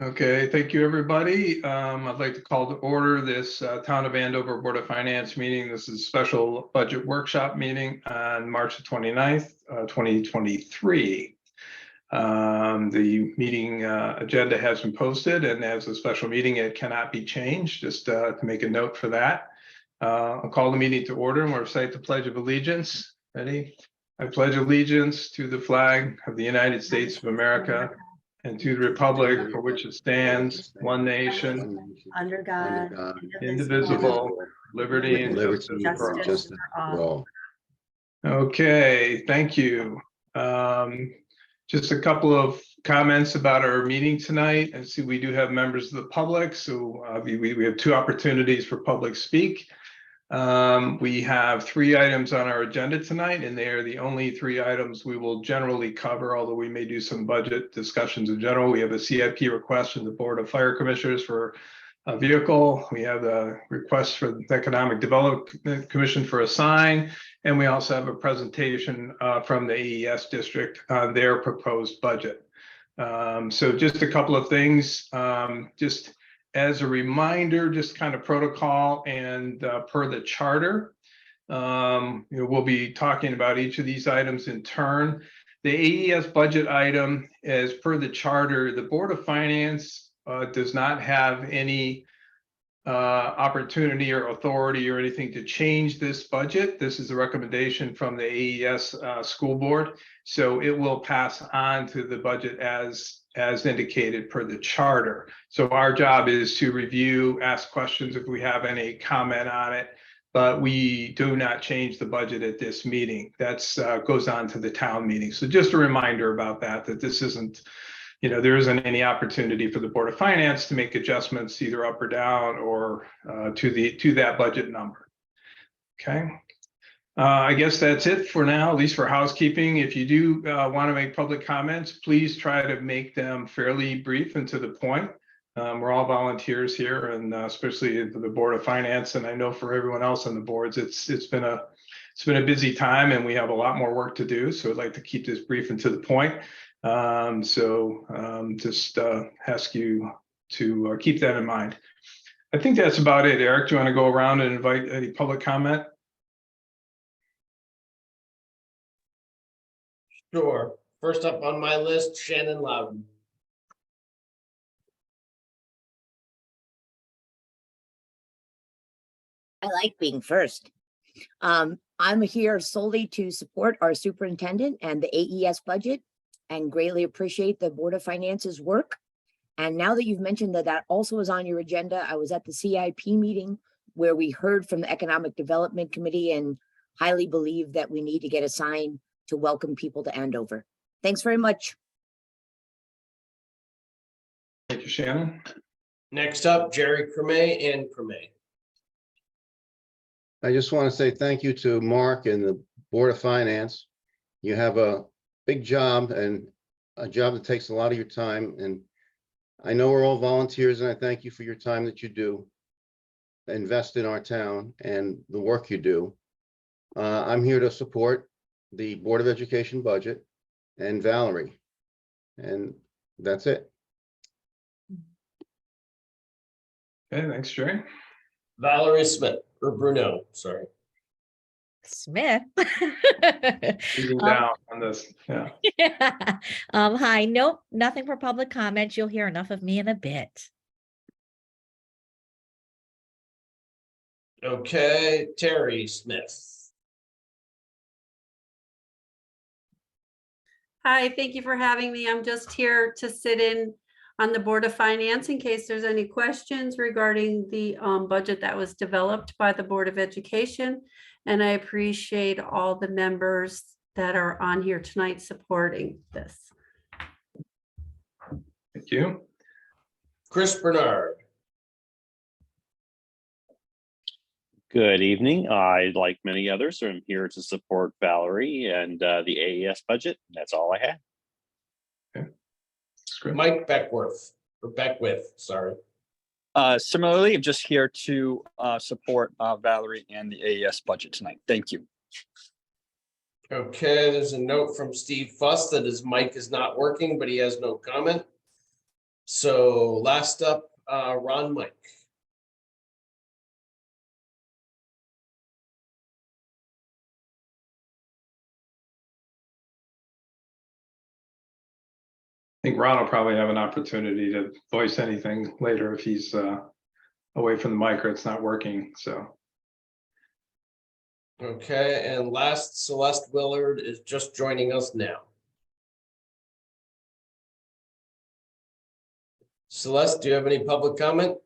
Okay, thank you, everybody. I'd like to call to order this Town of Andover Board of Finance meeting. This is a special budget workshop meeting on March the 29th, 2023. The meeting agenda has been posted, and as a special meeting, it cannot be changed, just to make a note for that. I'll call the meeting to order and we'll recite the Pledge of Allegiance. Ready? I pledge allegiance to the flag of the United States of America and to the republic for which it stands, one nation, under God, indivisible, liberty and justice for all. Okay, thank you. Just a couple of comments about our meeting tonight. And see, we do have members of the public, so we have two opportunities for public speak. We have 3 items on our agenda tonight, and they are the only 3 items we will generally cover, although we may do some budget discussions in general. We have a CIP request from the Board of Fire Commissioners for a vehicle. We have a request for the Economic Development Commission for a sign, and we also have a presentation from the AES district on their proposed budget. So just a couple of things, just as a reminder, just kind of protocol and per the charter, we'll be talking about each of these items in turn. The AES budget item, as per the charter, the Board of Finance does not have any opportunity or authority or anything to change this budget. This is a recommendation from the AES school board, so it will pass on to the budget as indicated per the charter. So our job is to review, ask questions if we have any comment on it, but we do not change the budget at this meeting. That's goes on to the town meeting. So just a reminder about that this isn't, there isn't any opportunity for the Board of Finance to make adjustments either up or down or to that budget number. Okay. I guess that's it for now, at least for housekeeping. If you do want to make public comments, please try to make them fairly brief and to the point. We're all volunteers here, and especially for the Board of Finance, and I know for everyone else on the boards, it's been a busy time, and we have a lot more work to do. So I'd like to keep this brief and to the point. Just ask you to keep that in mind. I think that's about it. Eric, do you want to go around and invite any public comment? Sure. First up on my list, Shannon Loudon. I like being first. I'm here solely to support our superintendent and the AES budget and greatly appreciate the Board of Finance's work. And now that you've mentioned that also is on your agenda, I was at the CIP meeting where we heard from the Economic Development Committee and highly believe that we need to get a sign to welcome people to Andover. Thanks very much. Thank you, Shannon. Next up, Jerry Cremay and Cremay. I just want to say thank you to Mark and the Board of Finance. You have a big job and a job that takes a lot of your time. And I know we're all volunteers, and I thank you for your time that you do invest in our town and the work you do. I'm here to support the Board of Education budget and Valerie, and that's it. Okay, thanks, Jerry. Valerie Smith, or Bruno, sorry. Smith. Leading down on this, yeah. Yeah. Hi, nope, nothing for public comment. You'll hear enough of me in a bit. Okay, Terry Smith. Hi, thank you for having me. I'm just here to sit in on the Board of Finance in case there's any questions regarding the budget that was developed by the Board of Education. And I appreciate all the members that are on here tonight supporting this. Thank you. Chris Bernard. Good evening. I, like many others, am here to support Valerie and the AES budget. That's all I had. Okay. Mike Beckworth, or Beckwith, sorry. Similarly, I'm just here to support Valerie and the AES budget tonight. Thank you. Okay, there's a note from Steve Fuss that his mic is not working, but he has no comment. So last up, Ron Mike. I think Ron will probably have an opportunity to voice anything later if he's away from the mic or it's not working, so. Okay, and last, Celeste Willard is just joining us now. Celeste, do you have any public comment?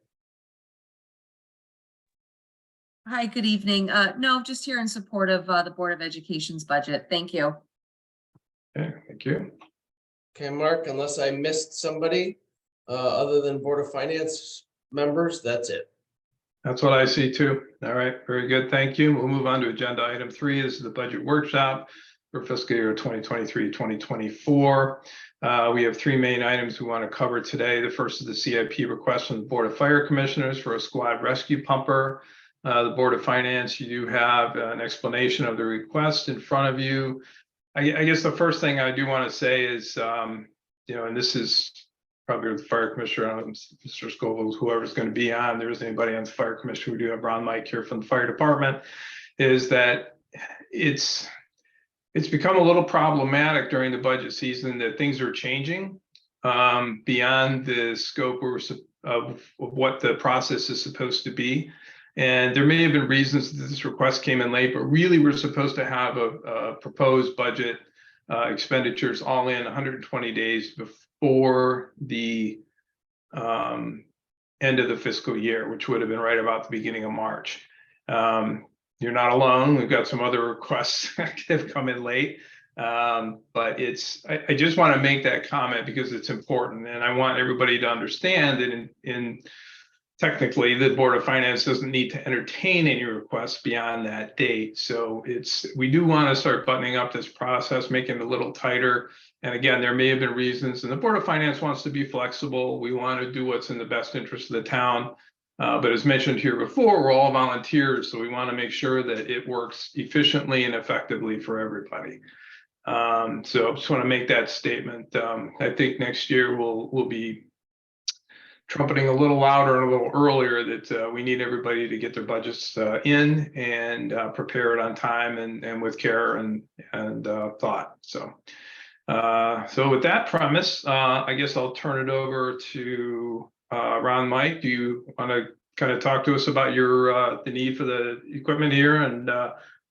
Hi, good evening. No, just here in support of the Board of Education's budget. Thank you. Okay, thank you. Okay, Mark, unless I missed somebody, other than Board of Finance members, that's it. That's what I see too. All right, very good. Thank you. We'll move on to agenda item 3 is the budget workshop for fiscal year 2023-2024. We have 3 main items we want to cover today. The first is the CIP request from the Board of Fire Commissioners for a squad rescue pumper. The Board of Finance, you do have an explanation of the request in front of you. I guess the first thing I do want to say is, and this is probably the fire commissioner, Mr. Scoville, whoever's going to be on, there isn't anybody on the fire commission. We do have Ron Mike here from the fire department, is that it's become a little problematic during the budget season that things are changing beyond the scope of what the process is supposed to be. And there may have been reasons that this request came in late, but really we're supposed to have a proposed budget expenditures all in 120 days before the end of the fiscal year, which would have been right about the beginning of March. You're not alone. We've got some other requests that have come in late. But I just want to make that comment because it's important. And I want everybody to understand that technically, the Board of Finance doesn't need to entertain any requests beyond that date. So we do want to start buttoning up this process, making it a little tighter. And again, there may have been reasons, and the Board of Finance wants to be flexible. We want to do what's in the best interest of the town. But as mentioned here before, we're all volunteers, so we want to make sure that it works efficiently and effectively for everybody. So I just want to make that statement. I think next year we'll be trumpeting a little louder and a little earlier that we need everybody to get their budgets in and prepare it on time and with care and thought. So with that premise, I guess I'll turn it over to Ron Mike. Do you want to kind of talk to us about your the need for the equipment here and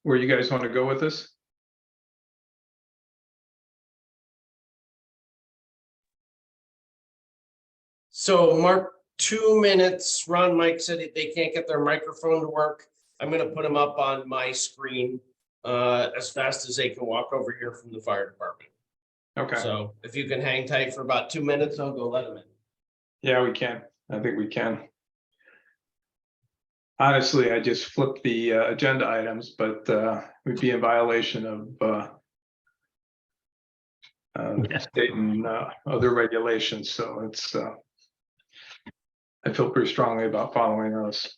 where you guys want to go with this? So Mark, 2 minutes. Ron Mike said they can't get their microphone to work. I'm going to put them up on my screen as fast as they can walk over here from the fire department. Okay. So if you can hang tight for about 2 minutes, I'll go let them in. Yeah, we can. I think we can. Honestly, I just flipped the agenda items, but we'd be in violation of state and other regulations. So it's I feel pretty strongly about following those.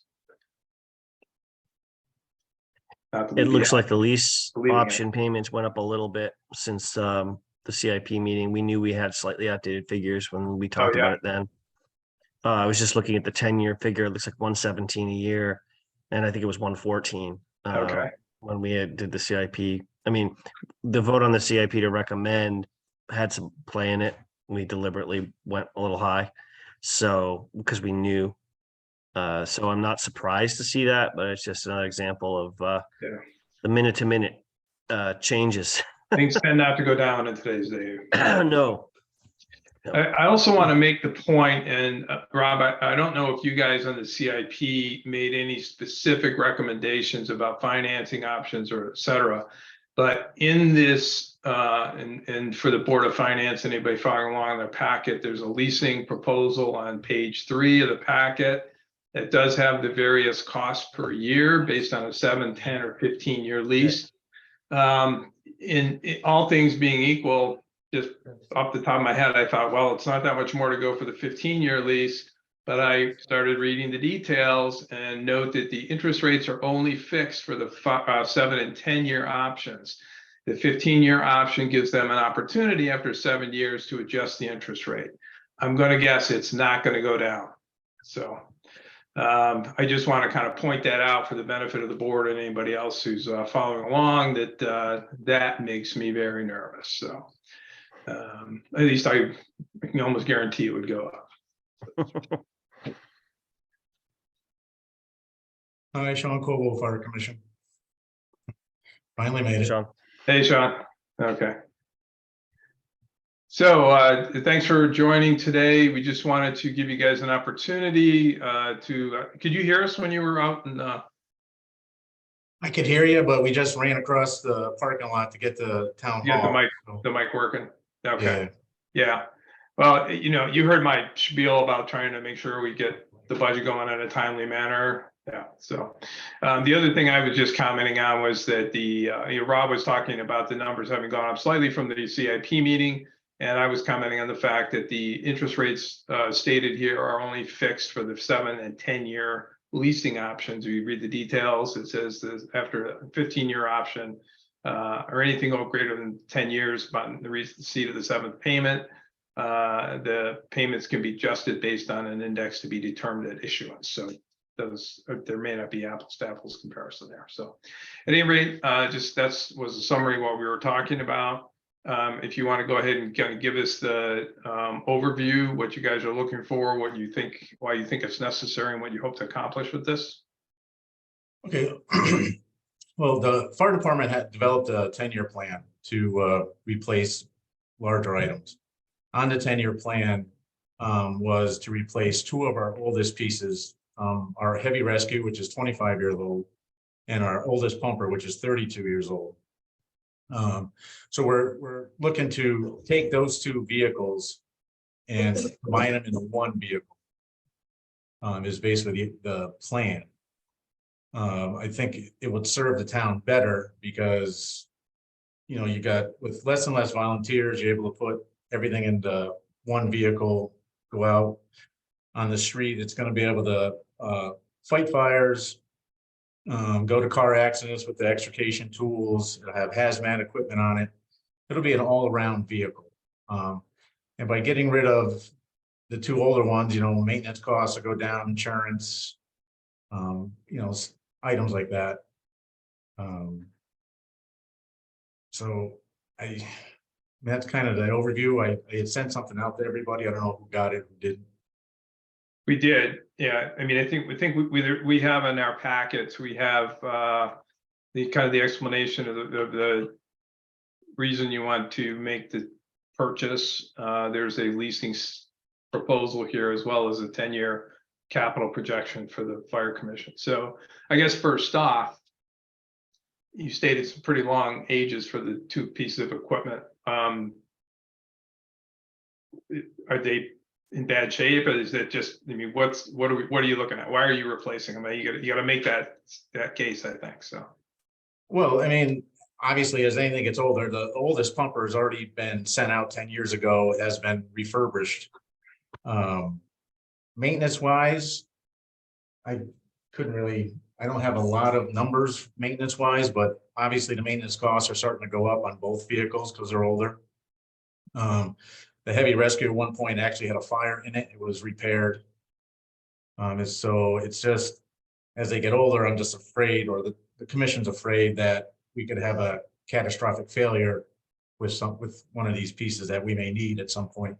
It looks like the lease option payments went up a little bit since the CIP meeting. We knew we had slightly outdated figures when we talked about it then. I was just looking at the 10-year figure. It looks like 117 a year, and I think it was 114 when we did the CIP. I mean, the vote on the CIP to recommend had some play in it. We deliberately went a little high, so because we knew. So I'm not surprised to see that, but it's just another example of the minute-to-minute changes. Things tend not to go down in today's day. No. I also want to make the point, and Rob, I don't know if you guys on the CIP made any specific recommendations about financing options or et cetera, but in this, and for the Board of Finance, anybody following along in their packet, there's a leasing proposal on page 3 of the packet that does have the various costs per year based on a 7, 10, or 15-year lease. In all things being equal, just off the top of my head, I thought, well, it's not that much more to go for the 15-year lease, but I started reading the details and note that the interest rates are only fixed for the 7 and 10-year options. The 15-year option gives them an opportunity after 7 years to adjust the interest rate. I'm gonna guess it's not gonna go down. So I just want to kind of point that out for the benefit of the board and anybody else who's following along, that that makes me very nervous. So at least I can almost guarantee it would go up. Hi, Sean Coble, Fire Commission. Finally made it. Sean. Hey, Sean. Okay. So thanks for joining today. We just wanted to give you guys an opportunity could you hear us when you were out in I could hear you, but we just ran across the parking lot to get to town get hall. the mic working? Okay. Yeah. Yeah. Well, you heard my spiel about trying to make sure we get the budget going in a timely manner. Yeah. So the other thing I was just commenting on was that Rob was talking about the numbers having gone up slightly from the CIP meeting. And I was commenting on the fact that the interest rates stated here are only fixed for the 7 and 10-year leasing options. If you read the details, it says that after a 15-year option or anything greater than 10 years, upon the receipt of the 7th payment, the payments can be adjusted based on an index to be determined at issuance. So there may not be apples to apples comparison there. So at any rate, that was a summary of what we were talking about. If you want to go ahead and kind of give us the overview, what you guys are looking for, why you think it's necessary, and what you hope to accomplish with this. Okay. Well, the fire department had developed a 10-year plan to replace larger items. On the 10-year plan was to replace 2 of our oldest pieces, our heavy rescue, which is 25 years old, and our oldest pumper, which is 32 years old. So we're looking to take those 2 vehicles and combine them into one vehicle. Is basically the plan. I think it would serve the town better because, you got, with less and less volunteers, you're able to put everything into one vehicle, go out on the street. It's going to be able to fight fires, go to car accidents with the extrication tools. It'll have hazmat equipment on it. It'll be an all-around vehicle. And by getting rid of the 2 older ones, maintenance costs will go down, insurance, items like that. So that's kind of the overview. I had sent something out to everybody. I don't know who got it, who didn't. We did, yeah. I mean, I think we have in our packets, we have the explanation of the reason you want to make the purchase. There's a leasing proposal here, as well as a 10-year capital projection for the fire commission. So I guess first off, you stated some pretty long ages for the 2 pieces of equipment. Are they in bad shape, or is that just, I mean, what are you looking at? Why are you replacing them? You got to make that case, I think. So, well, I mean, obviously, as anything gets older, the oldest pumper has already been sent out 10 years ago. It has been refurbished. Maintenance wise, I don't have a lot of numbers maintenance wise, but obviously the maintenance costs are starting to go up on both vehicles because they're older. The heavy rescue at one point actually had a fire in it. It was repaired. So it's just, as they get older, I'm just afraid, or the commission's afraid, that we could have a catastrophic failure with one of these pieces that we may need at some point.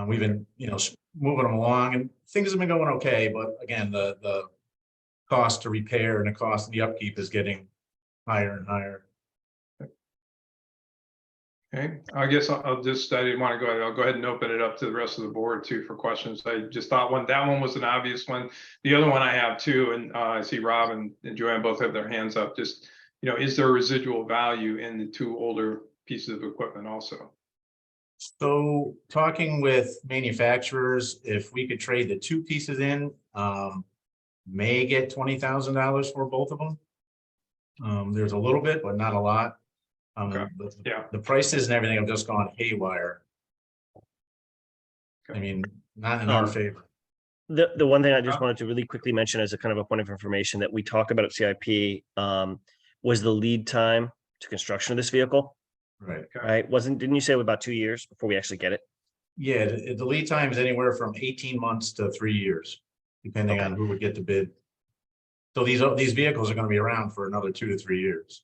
We've been, moving them along, and things have been going okay, but again, the cost to repair and the cost of the upkeep is getting higher and higher. okay, I guess I didn't want to go ahead. I'll go ahead and open it up to the rest of the board too for questions. I just thought that one was an obvious one. The other one I have too, and I see Rob and Joanne both have their hands up. Just, is there a residual value in the 2 older pieces of equipment also? So talking with manufacturers, if we could trade the 2 pieces in, may get $20,000 for both of them. There's a little bit, but not a lot. Okay. Yeah. The prices and everything have just gone haywire. Okay. I mean, not in our favor. The one thing I just wanted to really quickly mention as a kind of a point of information that we talk about at CIP was the lead time to construction of this vehicle. Right. Right? Didn't you say about 2 years before we actually get it? Yeah, the lead time is anywhere from 18 months to 3 years, depending on who would get the bid. So these vehicles are going to be around for another 2 to 3 years.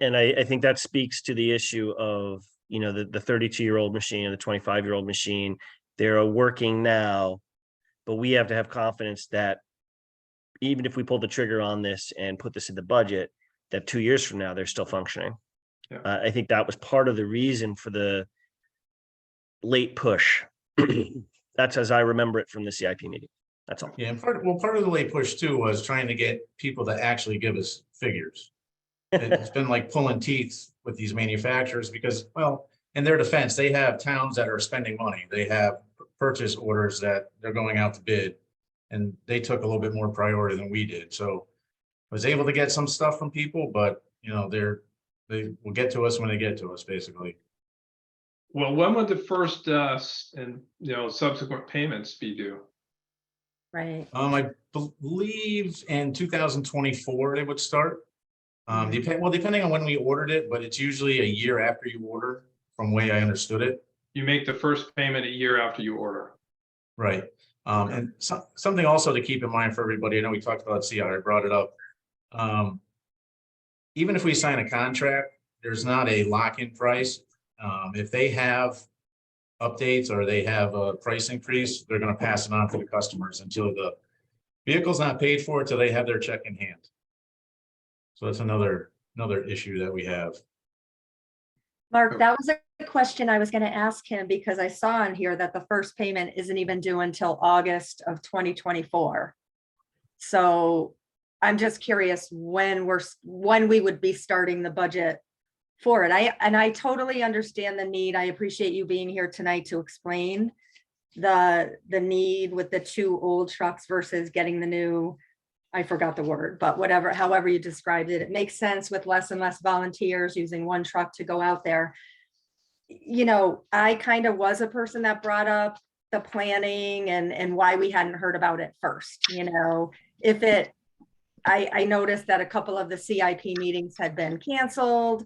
And I think that speaks to the issue of, you know, the 32-year-old machine and the 25-year-old machine. They're working now, but we have to have confidence that even if we pull the trigger on this and put this in the budget, that 2 years from now, they're still functioning. Yeah. I think that was part of the reason for the late push. That's as I remember it from the CIP meeting. That's all. Yeah, and part of the late push too was trying to get people to actually give us figures. It's been like pulling teeth with these manufacturers because, well, in their defense, they have towns that are spending money. They have purchase orders that they're going out to bid, and they took a little bit more priority than we did. So I was able to get some stuff from people, but you know, they will get to us when they get to us, basically. Well, when would the first and subsequent payments be due? Right. I believe in 2024 it would start. Depending on when we ordered it, but it's usually a year after you order, from the way I understood it. You make the first payment a year after you order. Right. And something also to keep in mind for everybody, I know we talked about CI, I brought it up. Even if we sign a contract, there's not a lock-in price. If they have updates or they have a price increase, they're going to pass it on to the customers until the vehicle's not paid for, until they have their check in hand. So that's another issue that we have. Mark, that was a question I was going to ask him because I saw on here that the first payment isn't even due until August of 2024. So I'm just curious when we would be starting the budget for it. I totally understand the need. I appreciate you being here tonight to explain the need with the 2 old trucks versus getting the new, I forgot the word, but whatever, however you described it, it makes sense with less and less volunteers using one truck to go out there. You know, I kind of was a person that brought up the planning and why we hadn't heard about it first. You know, I noticed that a couple of the CIP meetings had been canceled.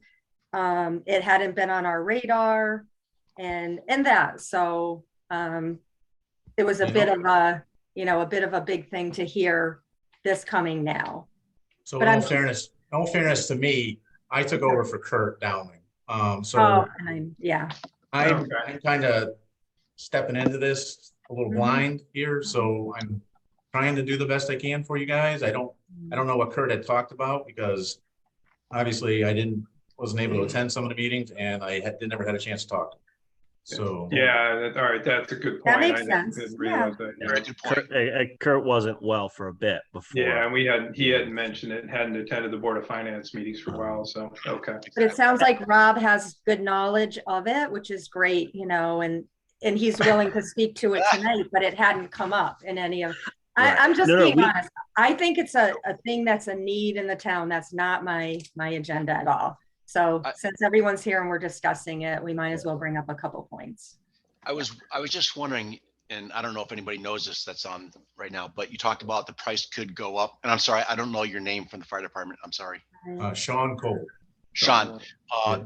It hadn't been on our radar and that, so it was a bit of a big thing to hear this coming now. So in all fairness to me, I took over for Kurt Dowling. I'm kind of stepping into this a little blind here, so I'm trying to do the best I can for you guys. I don't know what Kurt had talked about because obviously wasn't able to attend some of the meetings and never had a chance to talk to him. So yeah, all right, that's a good point. That makes sense. Kurt wasn't well for a bit before. Yeah, and he hadn't mentioned it, hadn't attended the Board of Finance meetings for a while, so okay. But it sounds like Rob has good knowledge of it, which is great, you know, and he's willing to speak to it tonight, but it hadn't come up in any of. Right. I'm just being honest. I think it's a thing that's a need in the town. That's not my agenda at all. So since everyone's here and we're discussing it, we might as well bring up a couple points. I was just wondering, and I don't know if anybody knows this that's on right now, but you talked about the price could go up. And I'm sorry, I don't know your name from the fire department. I'm sorry. Sean Cole. Sean,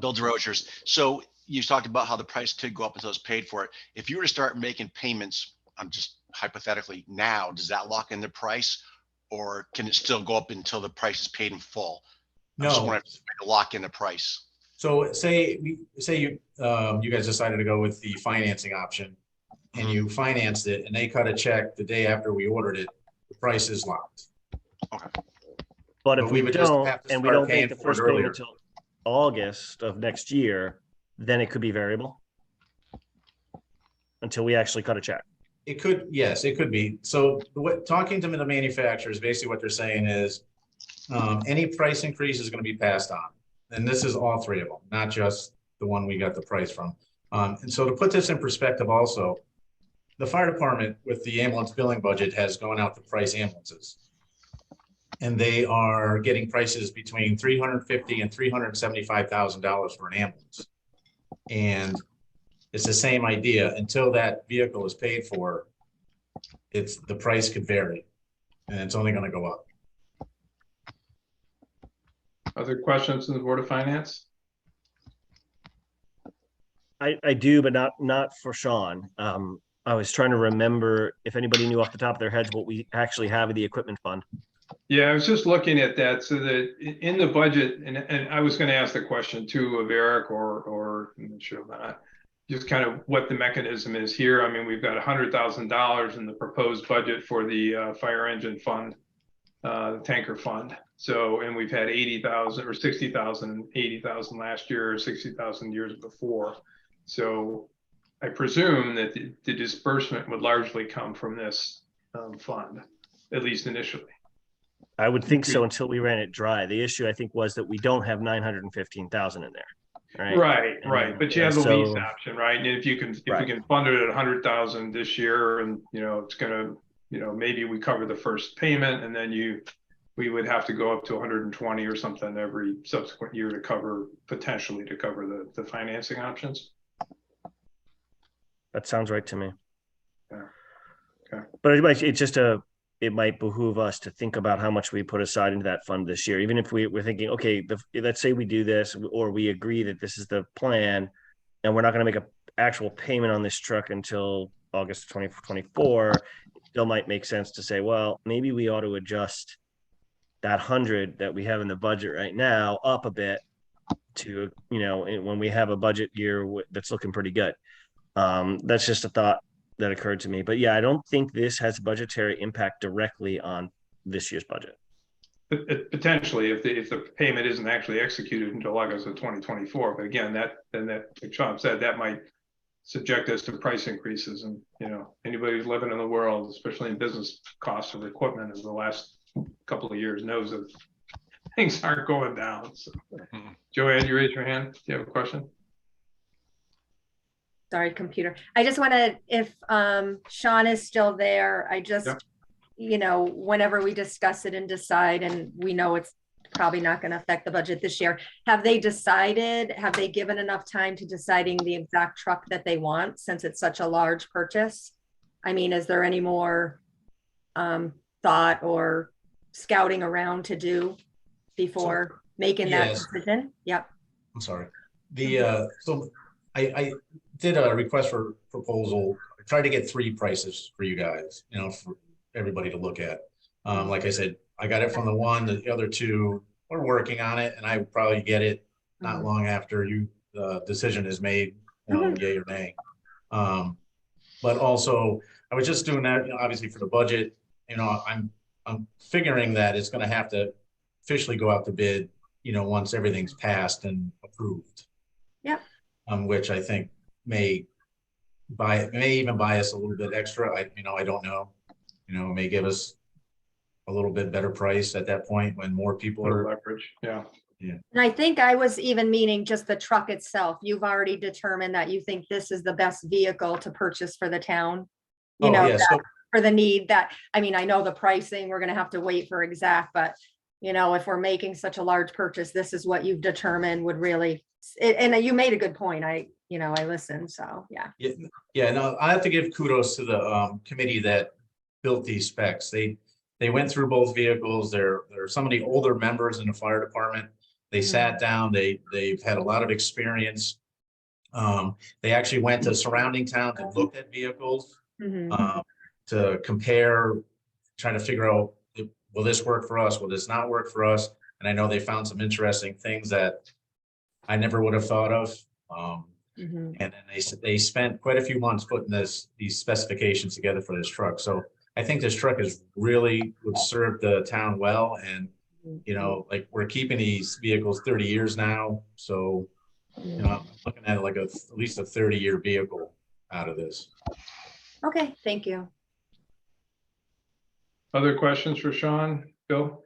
Bill DeRogers. So you talked about how the price could go up until it's paid for it. If you were to start making payments, I'm just hypothetically now, does that lock in the price or can it still go up until the price is paid in full? No. I just wanted to lock in the price. So say you guys decided to go with the financing option and you financed it and they cut a check the day after we ordered it, the price is locked. Okay. But if we would just don't, have to and we start don't paying make the for it first payment earlier. until August of next year, then it could be variable until we actually cut a check. It could, yes, it could be. So talking to the manufacturers, basically what they're saying is any price increase is going to be passed on. And this is all 3 of them, not just the one we got the price from. And so to put this in perspective also, the fire department with the ambulance billing budget has gone out to price ambulances. And they are getting prices between $350,000 and $375,000 for an ambulance. And it's the same idea. Until that vehicle is paid for, the price could vary and it's only going to go up. Other questions from the Board of Finance? I do, but not for Sean. I was trying to remember if anybody knew off the top of their heads what we actually have in the equipment fund. Yeah, I was just looking at that, so that in the budget, and I was gonna ask the question too of Eric or I'm not sure not. Just kind of what the mechanism is here. I mean, we've got $100,000 in the proposed budget for the fire engine fund, the tanker fund. So, and we've had 80,000 or 60,000, 80,000 last year, or 60,000 years before. So I presume that the disbursement would largely come from this fund, at least initially. I would think so until we ran it dry. The issue I think was that we don't have 915,000 in there. Right. But you have the so- lease option, right? And if you can fund it at 100,000 this year, and it's gonna, maybe we cover the first payment, and then we would have to go up to 120 or something every subsequent year to potentially cover the financing options. That sounds right to me. Yeah. Okay. But it might behoove us to think about how much we put aside into that fund this year, even if we're thinking, okay, let's say we do this, or we agree that this is the plan, and we're not going to make an actual payment on this truck until August 2024. It still might make sense to say, well, maybe we ought to adjust that 100 that we have in the budget right now up a bit to, when we have a budget year that's looking pretty good. That's just a thought that occurred to me. But yeah, I don't think this has budgetary impact directly on this year's budget. Potentially, if the payment isn't actually executed until August of 2024. But again, like Sean said, that might subject us to price increases. And anybody who's living in the world, especially in business costs of equipment, in the last couple of years knows that things aren't going down. So. Joanne, you raised your hand. Do you have a question? Sorry, computer. I just want to, if Sean is still there, I just, whenever we discuss it and decide, and we know it's probably not going to affect the budget this year, have they given enough time to deciding the exact truck that they want, since it's such a large purchase? I mean, is there any more thought or scouting around to do before making that decision? Yep. I'm sorry. So I did a request for proposal. I tried to get 3 prices for you guys, for everybody to look at. Like I said, I got it from the one, the other 2 we're working on it, and I would probably get it not long after the decision is made, yay or nay. But also I was just doing that, obviously for the budget, I'm figuring that it's going to have to officially go out to bid, once everything's passed and approved. Yep. Which I think may even buy us a little bit extra. I don't know. May give us a little bit better price at that point when more people are leverage. Yeah. And I think I was even meaning just the truck itself. You've already determined that you think this is the best vehicle to purchase for the town. For the need that, I know the pricing, we're going to have to wait for exact, but if we're making such a large purchase, this is what you've determined would really, and you made a good point. I listened. So yeah. Yeah. No, I have to give kudos to the committee that built these specs. They went through both vehicles. There are some of the older members in the fire department. They sat down. They've had a lot of experience. They actually went to surrounding towns and looked at vehicles to compare, trying to figure out, will this work for us? Will this not work for us? And I know they found some interesting things that I never would have thought of. And then they spent quite a few months putting these specifications together for this truck. So I think this truck would serve the town well. And, like we're keeping these vehicles 30 years now. So, I'm looking at like at least a 30-year vehicle out of this. Okay. Thank you. Other questions for Sean? Bill?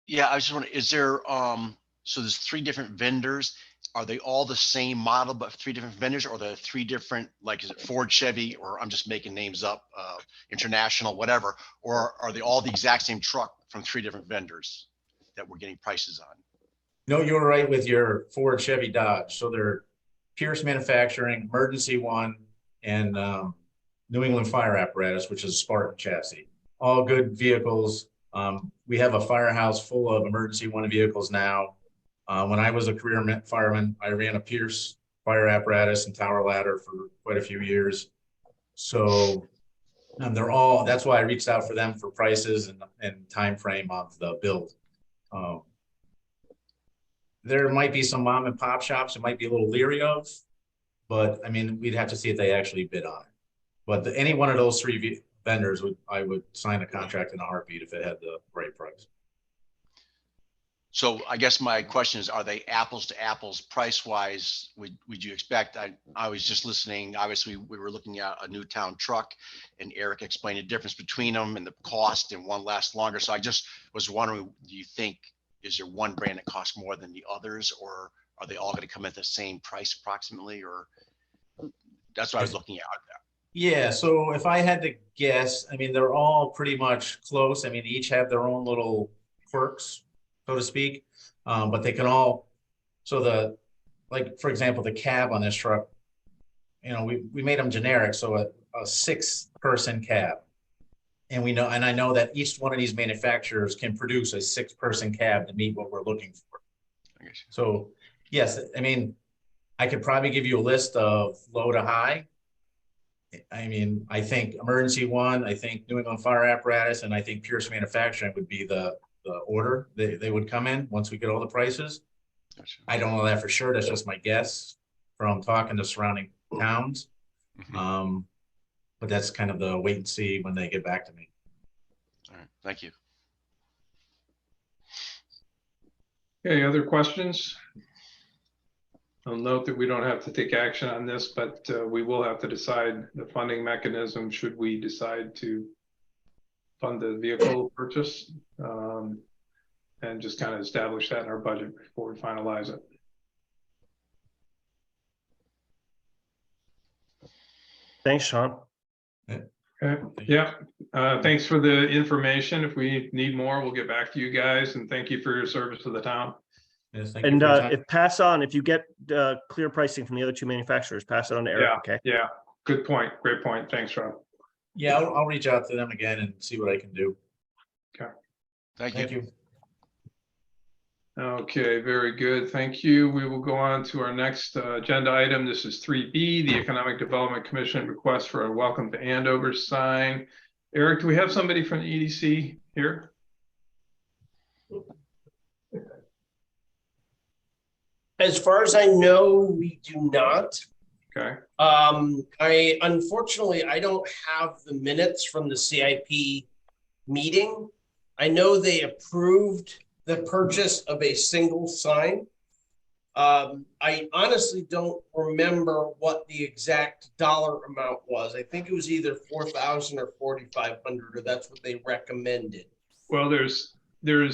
Yeah, I was just wondering, is there, so there's 3 different vendors. Are they all the same model, but 3 different vendors, or are there 3 different, like, is it Ford, Chevy, or I'm just making names up, International, whatever, or are they all the exact same truck from 3 different vendors that we're getting prices on? No, you were right with your Ford, Chevy, Dodge. So they're Pierce Manufacturing, Emergency One, and New England Fire Apparatus, which is a Spartan chassis. All good vehicles. We have a firehouse full of Emergency One vehicles now. When I was a career fireman, I ran a Pierce fire apparatus and tower ladder for quite a few years. So, and that's why I reached out for them for prices and time frame of the build. There might be some mom and pop shops it might be a little leery of, but I mean, we'd have to see if they actually bid on it. But any one of those three vendors I would sign a contract in a heartbeat if it had the right price. So I guess my question is, are they apples to apples price wise? Would you expect? I was just listening. Obviously, we were looking at a Newtown truck, and Eric explained the difference between them and the cost, and one lasts longer. So I just was wondering, do you think, is there one brand that costs more than the others, or are they all going to come at the same price approximately? Or that's what I was looking at. Yeah, so if I had to guess, I mean, they're all pretty much close. I mean, each have their own little quirks, so to speak. But they can all, so like, for example, the cab on this truck, you know, we made them generic. So a 6-person cab. And I know that each one of these manufacturers can produce a 6-person cab to meet what we're looking for. So yes, I mean, I could probably give you a list of low to high. I mean, I think Emergency One, I think New England Fire Apparatus, and I think Pierce Manufacturing would be the order they would come in once we get all the prices. Gotcha. I don't know that for sure. That's just my guess from talking to surrounding towns. But that's kind of the wait and see when they get back to me. All right, thank you. Any other questions? I'll note that we don't have to take action on this, but we will have to decide the funding mechanism should we decide to fund the vehicle purchase, and just kind of establish that in our budget before we finalize it. Thanks, Sean. Okay. Yeah. Thanks for the information. If we need more, we'll get back to you guys, and thank you for your service to the town. Yes, thank you And for your time. if you get clear pricing from the other two manufacturers, pass it on to Eric. Yeah. Okay. Yeah. Good point. Great point. Thanks, Rob. Yeah, I'll reach out to them again and see what I can do. Okay. Thank you. Okay, very good. Thank you. We will go on to our next agenda item. This is 3B, the Economic Development Commission request for a welcome to Andover sign. Eric, do we have somebody from the EDC here? As far as I know, we do not. Okay. Unfortunately, I don't have the minutes from the CIP meeting. I know they approved the purchase of a single sign. I honestly don't remember what the exact dollar amount was. I think it was either 4,000 or 4,500, or that's what they recommended. Well, there's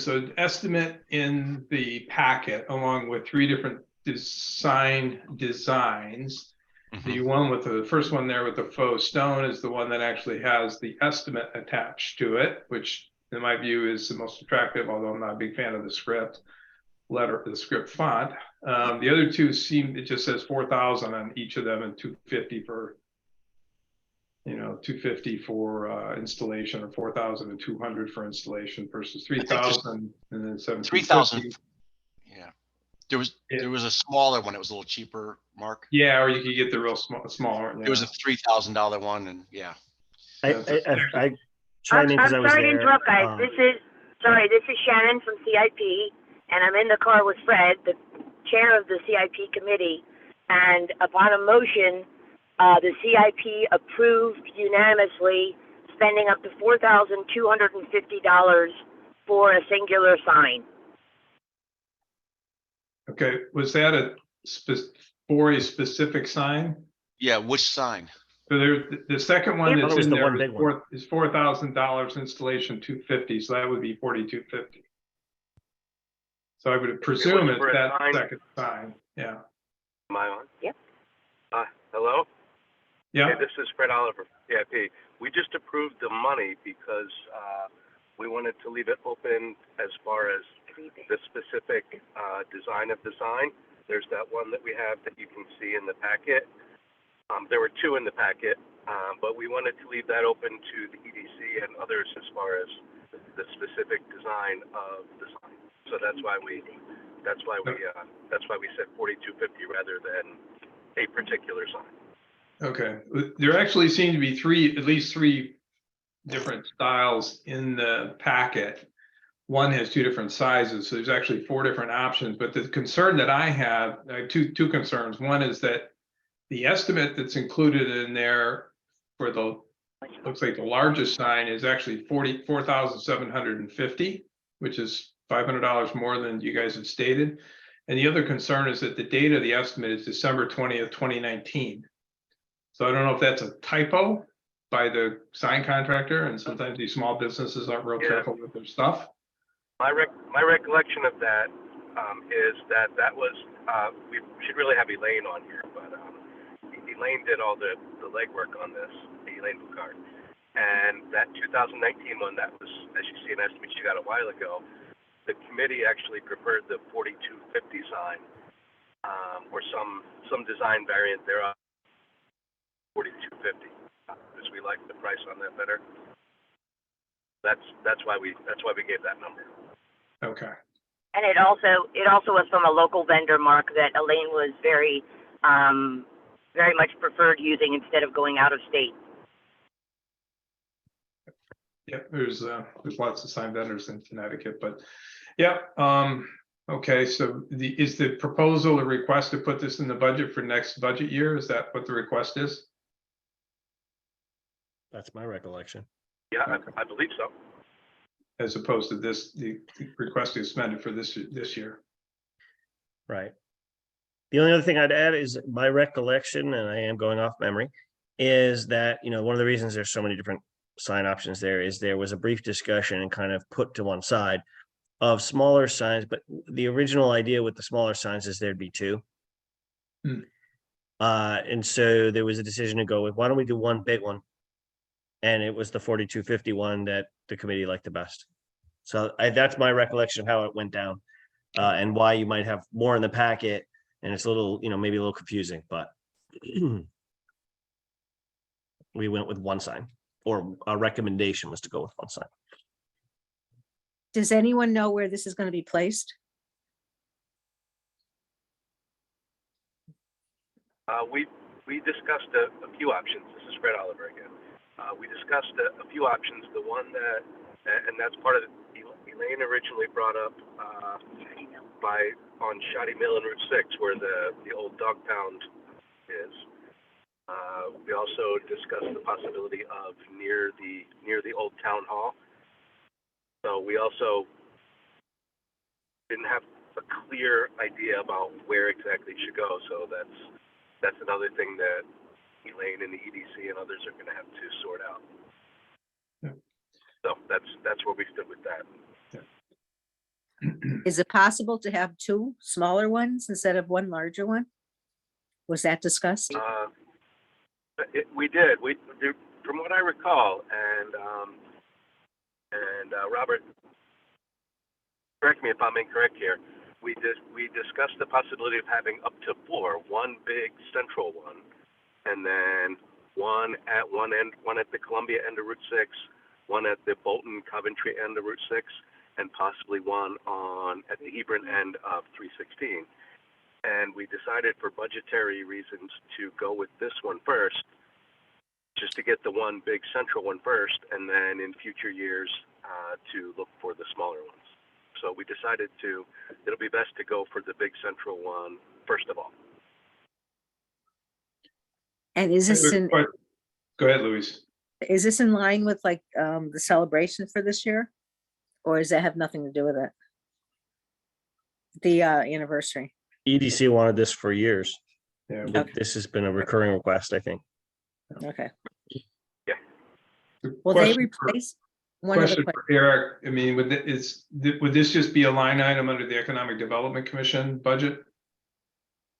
an estimate in the packet along with 3 different designs. The first one there with the faux stone is the one that actually has the estimate attached to it, which in my view is the most attractive, although I'm not a big fan of the script font. The other 2 it just says 4,000 on each of them and 250 for, 250 for installation, or 4,200 for installation versus 3,000 and then 3,000. Yeah. There was a smaller one. It was a little cheaper, Mark. Yeah, or you could get the real smaller. Yeah. It was a $3,000 one, and yeah. I chime in because I was sorry there. to interrupt, guys. This is Shannon from CIP, and I'm in the car with Fred, the chair of the CIP committee. And upon a motion, the CIP approved unanimously spending up to $4,250 for a singular sign. Okay, was that for a specific sign? Yeah, which sign? So the second one that's in there is $4,000 installation, $250. So that would be $4,250. So I would presume it's that second sign. Yeah. Am I on? Yep. Hello? Yeah. Hey, this is Fred Oliver, CIP. We just approved the money because we wanted to leave it open as far as the specific design of the sign. There's that one that we have that you can see in the packet. There were 2 in the packet, but we wanted to leave that open to the EDC and others as far as the specific design of the sign. So that's why we said $4,250 rather than a particular sign. Okay, there actually seem to be at least three different styles in the packet. One has two different sizes, so there's actually four different options. But the concern that I have, two concerns. One is that the estimate that's included in there for the, looks like the largest sign is actually 44,750, which is $500 more than you guys had stated. And the other concern is that the date of the estimate is December 20th, 2019. So I don't know if that's a typo by the sign contractor, and sometimes these small businesses aren't real careful with their stuff. My recollection of that is that was, we should really have Elaine on here, but Elaine did all the legwork on this, Elaine Boucard. And that 2019 one, that was, as you see, an estimate she got a while ago. The committee actually preferred the 4250 sign, or some design variant thereof, 4250, because we like the price on that better. That's why we gave that number. Okay. And it also was from a local vendor, Mark, that Elaine was very much preferred using instead of going out of state. Yeah, there's lots of sign vendors in Connecticut, but yeah. Okay, so is the proposal a request to put this in the budget for next budget year? Is that what the request is? That's my recollection. Yeah, Okay. I believe so. As opposed to this, the request is expended for this year. Right. The only other thing I'd add is my recollection, and I am going off memory, is that, one of the reasons there's so many different sign options there is there was a brief discussion and kind of put to one side of smaller signs, but the original idea with the smaller signs is there'd be two. And so there was a decision to go with, why don't we do one big one? And it was the 4250 one that the committee liked the best. So that's my recollection of how it went down, and why you might have more in the packet, and it's a little, maybe a little confusing, but we went with one sign, or our recommendation was to go with one sign. Does anyone know where this is going to be placed? We discussed a few options. This is Fred Oliver again. We discussed a few options. The one that, and that's part of Elaine originally brought up on Shady Mill and Route 6, where the old dog pound is. We also discussed the possibility of near the old town hall. So we also didn't have a clear idea about where exactly it should go. So that's another thing that Elaine and the EDC and others are going to have to sort out. Yeah. So that's where we stood with that. Yeah. Is it possible to have two smaller ones instead of one larger one? Was that discussed? We did. From what I recall, and Robert, correct me if I'm incorrect here. We discussed the possibility of having up to four, one big central one, and then one at one end, one at the Columbia end of Route 6, one at the Bolton Coventry end of Route 6, and possibly one at the Hebron end of 316. And we decided for budgetary reasons to go with this one first, just to get the one big central one first, and then in future years to look for the smaller ones. So we decided it'll be best to go for the big central one first of all. And is this Go ahead, Louise. Is this in line with the celebration for this year? Or does that have nothing to do with it? The anniversary. EDC wanted this for years. Yeah. Okay. This has been a recurring request, I think. Okay. Yeah. Will they replace one of Question the? for Eric. I mean, would this just be a line item under the Economic Development Commission budget?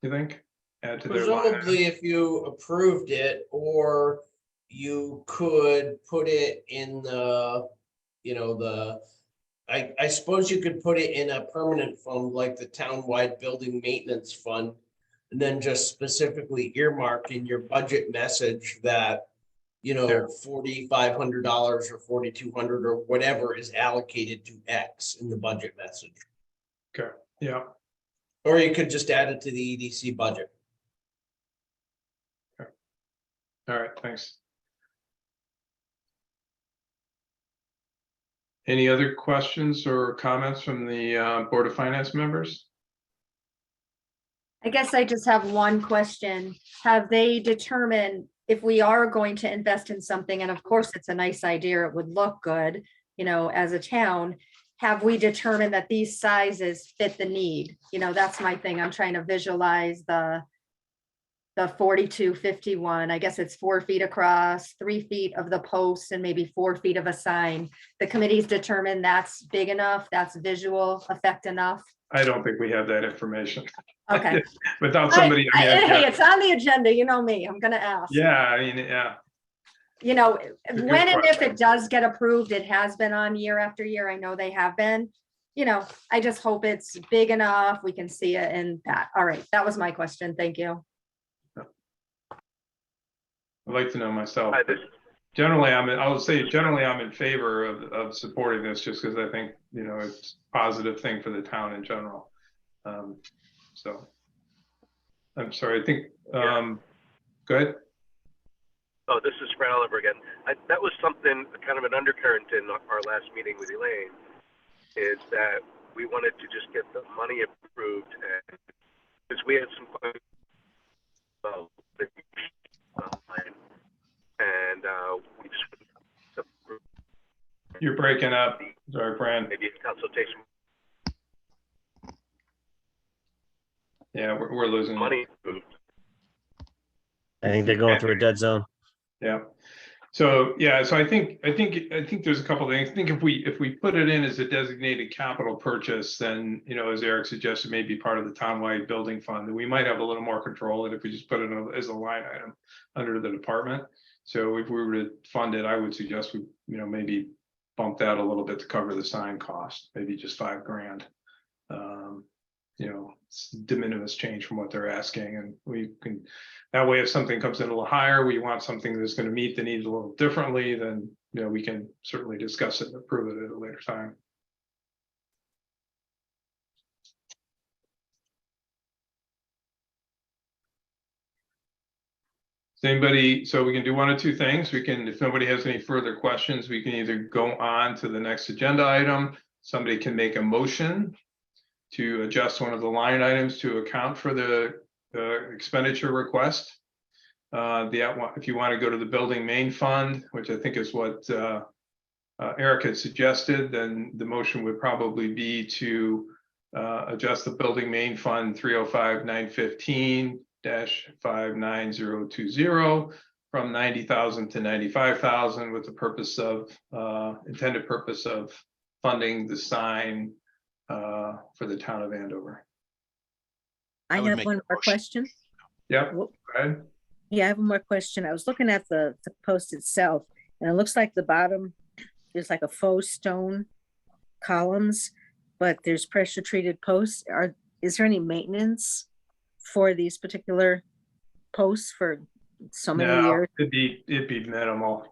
You think? Add to their line item? Presumably, if you approved it, or you could put it in I suppose you could put it in a permanent fund like the townwide building maintenance fund, and then just specifically earmark in your budget message that, $4,500 or $4,200 or whatever is allocated to X in the budget message. Okay, yeah. Or you could just add it to the EDC budget. All right, thanks. Any other questions or comments from the Board of Finance members? I guess I just have one question. Have they determined if we are going to invest in something, and of course, it's a nice idea, it would look good, you know, as a town, have we determined that these sizes fit the need? You know, that's my thing. I'm trying to visualize the 4251. I guess it's 4 feet across, 3 feet of the posts, and maybe 4 feet of a sign. The committee's determined that's big enough, that's visual effect enough. I don't think we have that information. Okay. Without somebody. I mean, Hey, yeah. it's on the agenda, you know me, I'm gonna ask. Yeah, I mean, yeah. You know, a good when and if question. it does get approved, it has been on year after year. I know they have been. You know, I just hope it's big enough, we can see it in that. All right, that was my question. Thank you. I'd like to know myself. Hi, but generally, I'm in favor of supporting this just because I think, you know, it's a positive thing for the town in general. So I'm sorry, I think, go ahead. Oh, this is Fred Oliver again. That was something, kind of an undercurrent in our last meeting with Elaine, is that we wanted to just get the money approved, and because we had some questions about the line, and we just You're breaking up. Sorry, Fran. maybe a consultation Yeah, we're losing money approved. I think they're going through a dead zone. Yeah. So, yeah, so I think there's a couple of things. I think if we put it in as a designated capital purchase, then, you know, as Eric suggested, maybe part of the townwide building fund, and we might have a little more control than if we just put it as a line item under the department. So if we were to fund it, I would suggest we, you know, maybe bump that a little bit to cover the sign cost, maybe just $5,000. You know, it's de minimis change from what they're asking, and we can, that way if something comes in a little higher, we want something that's going to meet the needs a little differently, then, you know, we can certainly discuss it and approve it at a later time. Does anybody, so we can do one of two things. We can, if nobody has any further questions, we can either go on to the next agenda item. Somebody can make a motion to adjust one of the line items to account for the expenditure request. If you want to go to the building main fund, which I think is what Eric had suggested, then the motion would probably be to adjust the building main fund 305-915-59020 from 90,000 to 95,000 with the purpose of intended purpose of funding the sign for the town of Andover. I would have make one the more motion. question. Yep, Well, go ahead. Yeah, I have one more question. I was looking at the post itself, and it looks like the bottom is like a faux stone columns, but there's pressure treated posts. Is there any maintenance for these particular posts for so many No, years? it'd be minimal.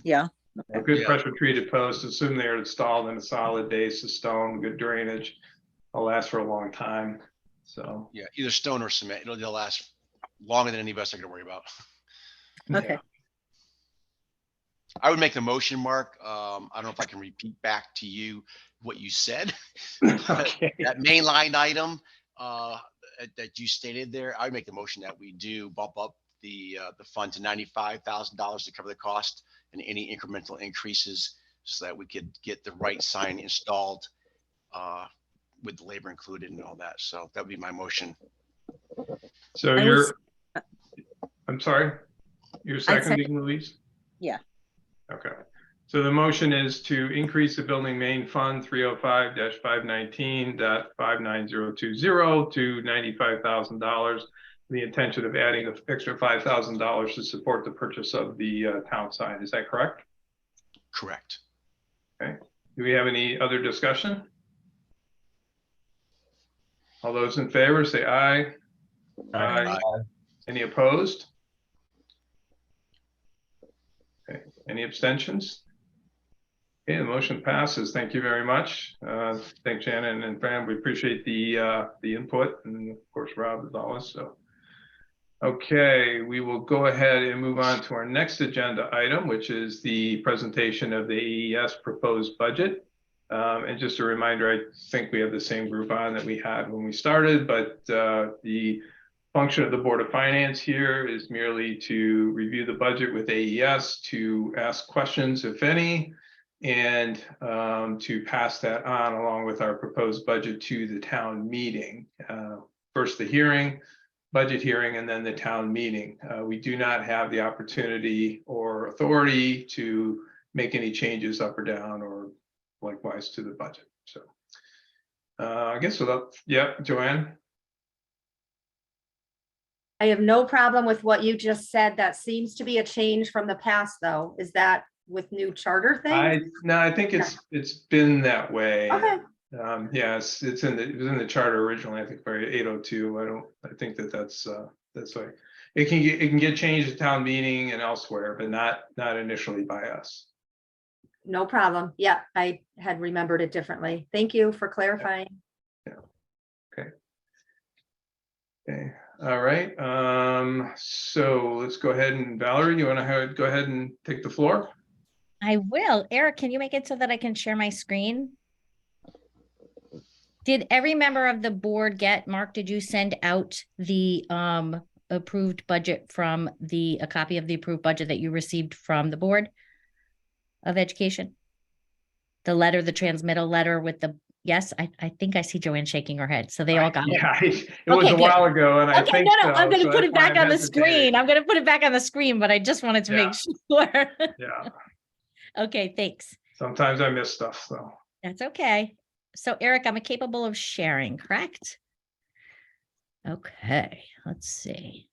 Yeah. A good Yeah. pressure treated post, assume they're installed in a solid base of stone, good drainage, will last for a long time. So. Yeah, either stone or cement. They'll last longer than any of us are gonna worry about. Okay. Yeah. I would make the motion, Mark. I don't know if I can repeat back to you what you said. Okay. That main line item that you stated there, I would make the motion that we do bump up the fund to $95,000 to cover the cost and any incremental increases so that we could get the right sign installed with the labor included and all that. So that would be my motion. So I'm sorry, you're seconding, Louise? Yeah. Okay. So the motion is to increase the building main fund 305-519.59020 to $95,000. The intention of adding an extra $5,000 to support the purchase of the town sign. Is that correct? Correct. Okay. Do we have any other discussion? All those in favor say aye. Aye. Any opposed? Okay. Any abstentions? Okay, the motion passes. Thank you very much. Thanks, Shannon and Fran. We appreciate the input, and of course, Rob as always. So, Okay, we will go ahead and move on to our next agenda item, which is the presentation of the AES proposed budget. And just a reminder, I think we have the same group on that we had when we started, but the function of the Board of Finance here is merely to review the budget with AES, to ask questions, if any, and to pass that on along with our proposed budget to the town meeting. First the hearing, budget hearing, and then the town meeting. We do not have the opportunity or authority to make any changes up or down or likewise to the budget. So I guess so that, yeah, Joanne. I have no problem with what you just said. That seems to be a change from the past, though. Is that with new charter things? No, I think it's been that way. Okay. Yes, it was in the charter originally, I think by 802. I think that's why it can get changed at town meeting and elsewhere, but not initially by us. No problem. Yeah, I had remembered it differently. Thank you for clarifying. Okay. All right. So let's go ahead and Valerie, you want to go ahead and take the floor? I will. Eric, can you make it so that I can share my screen? Did every member of the board get, Mark, did you send out the approved budget from a copy of the approved budget that you received from the Board of Education? The letter, the transmittal letter with the, yes, I think I see Joanne shaking her head. So they all got it. Yeah, it was a while ago and I think no, I'm going to put it back on the hesitated. screen. I'm going to put it back on the screen, but I just wanted to make sure. Yeah. Okay, thanks. Sometimes I miss stuff, so. That's okay. So Eric, I'm capable of sharing, correct? Okay, let's see.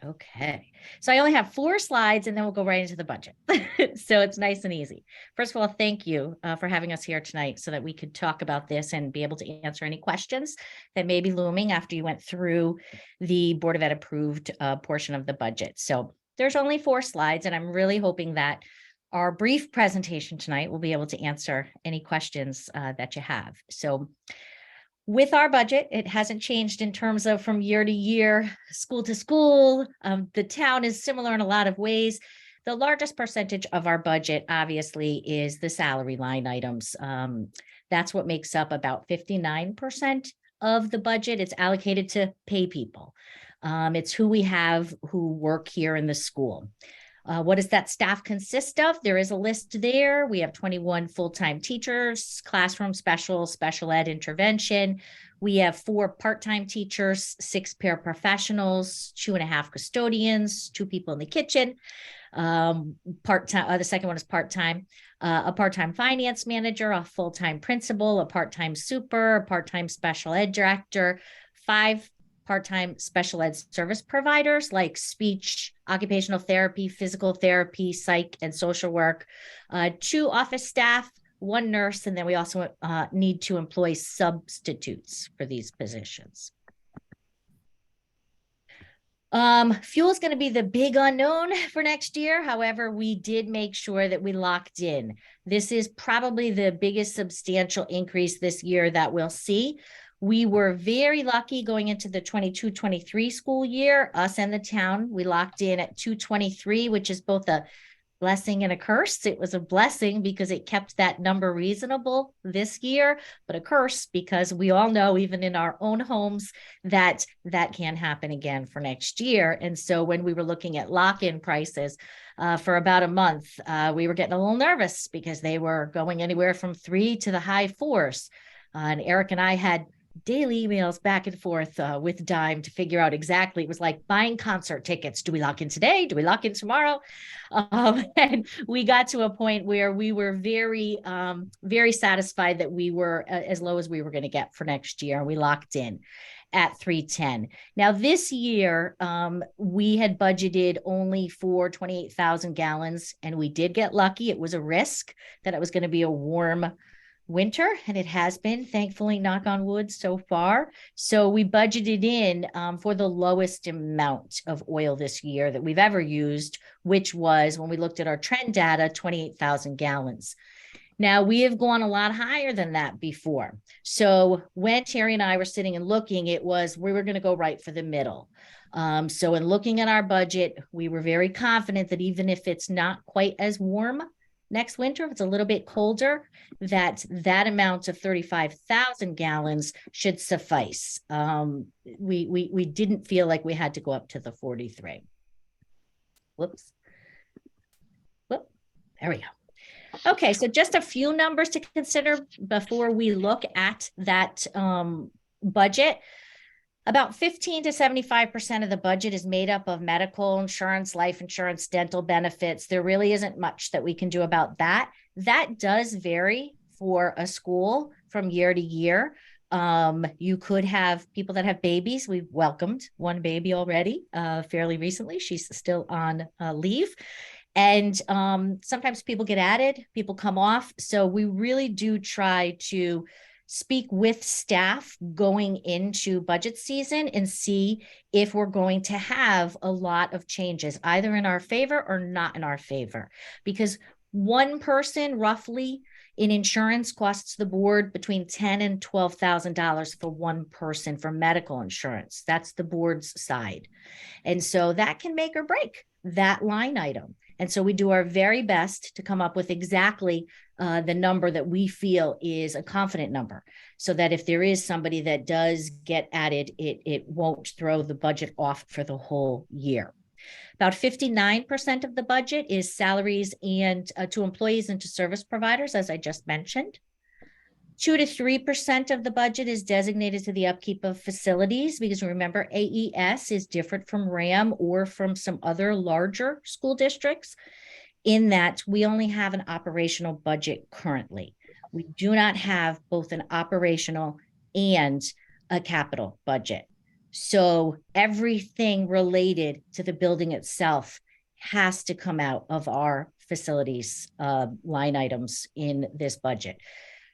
Okay, so I only have 4 slides and then we'll go right into the budget. So it's nice and easy. First of all, thank you for having us here tonight so that we could talk about this and be able to answer any questions that may be looming after you went through the Board of Ed approved portion of the budget. So there's only 4 slides and I'm really hoping that our brief presentation tonight will be able to answer any questions that you have. So with our budget, it hasn't changed in terms of from year to year, school to school. The town is similar in a lot of ways. The largest percentage of our budget, obviously, is the salary line items. That's what makes up about 59% of the budget. It's allocated to pay people. It's who we have who work here in the school. What does that staff consist of? There is a list there. We have 21 full-time teachers, classroom special ed intervention. We have 4 part-time teachers, 6 paraprofessionals, 2.5 custodians, 2 people in the kitchen. Part-time, the second one is part-time, a part-time finance manager, a full-time principal, a part-time super, a part-time special ed director, 5 part-time special ed service providers like speech, occupational therapy, physical therapy, psych, and social work, 2 office staff, 1 nurse, and then we also need to employ substitutes for these positions. Fuel is going to be the big unknown for next year. However, we did make sure that we locked in. This is probably the biggest substantial increase this year that we'll see. We were very lucky going into the 22-23 school year, us and the town. We locked in at $223, which is both a blessing and a curse. It was a blessing because it kept that number reasonable this year, but a curse because we all know, even in our own homes, that that can happen again for next year. And so when we were looking at lock-in prices for about a month, we were getting a little nervous because they were going anywhere from 3 to the high 4s. And Eric and I had daily emails back and forth with Dime to figure out exactly. It was like buying concert tickets. Do we lock in today? Do we lock in tomorrow? And we got to a point where we were very, very satisfied that we were as low as we were going to get for next year. We locked in at $310. Now this year, we had budgeted only for 28,000 gallons, and we did get lucky. It was a risk that it was going to be a warm winter, and it has been, thankfully, knock on wood, so far. So we budgeted in for the lowest amount of oil this year that we've ever used, which was, when we looked at our trend data, 28,000 gallons. Now, we have gone a lot higher than that before. So when Terry and I were sitting and looking, we were going to go right for the middle. So in looking at our budget, we were very confident that even if it's not quite as warm next winter, if it's a little bit colder, that amount of 35,000 gallons should suffice. We didn't feel like we had to go up to the 43. Whoops. Whoop. There we go. Okay, so just a few numbers to consider before we look at that budget. About 15 to 75% of the budget is made up of medical insurance, life insurance, dental benefits. There really isn't much that we can do about that. That does vary for a school from year to year. You could have people that have babies. We've welcomed one baby already fairly recently. She's still on leave. And sometimes people get added, people come off. So we really do try to speak with staff going into budget season and see if we're going to have a lot of changes, either in our favor or not in our favor. Because one person roughly in insurance costs the board between $10,000 and $12,000 for one person for medical insurance. That's the board's side. And so that can make or break that line item. And so we do our very best to come up with exactly the number that we feel is a confident number, so that if there is somebody that does get added, it won't throw the budget off for the whole year. About 59% of the budget is salaries and to employees and to service providers, as I just mentioned. 2 to 3% of the budget is designated to the upkeep of facilities, because remember, AES is different from RAM or from some other larger school districts in that we only have an operational budget currently. We do not have both an operational and a capital budget. So everything related to the building itself has to come out of our facilities line items in this budget.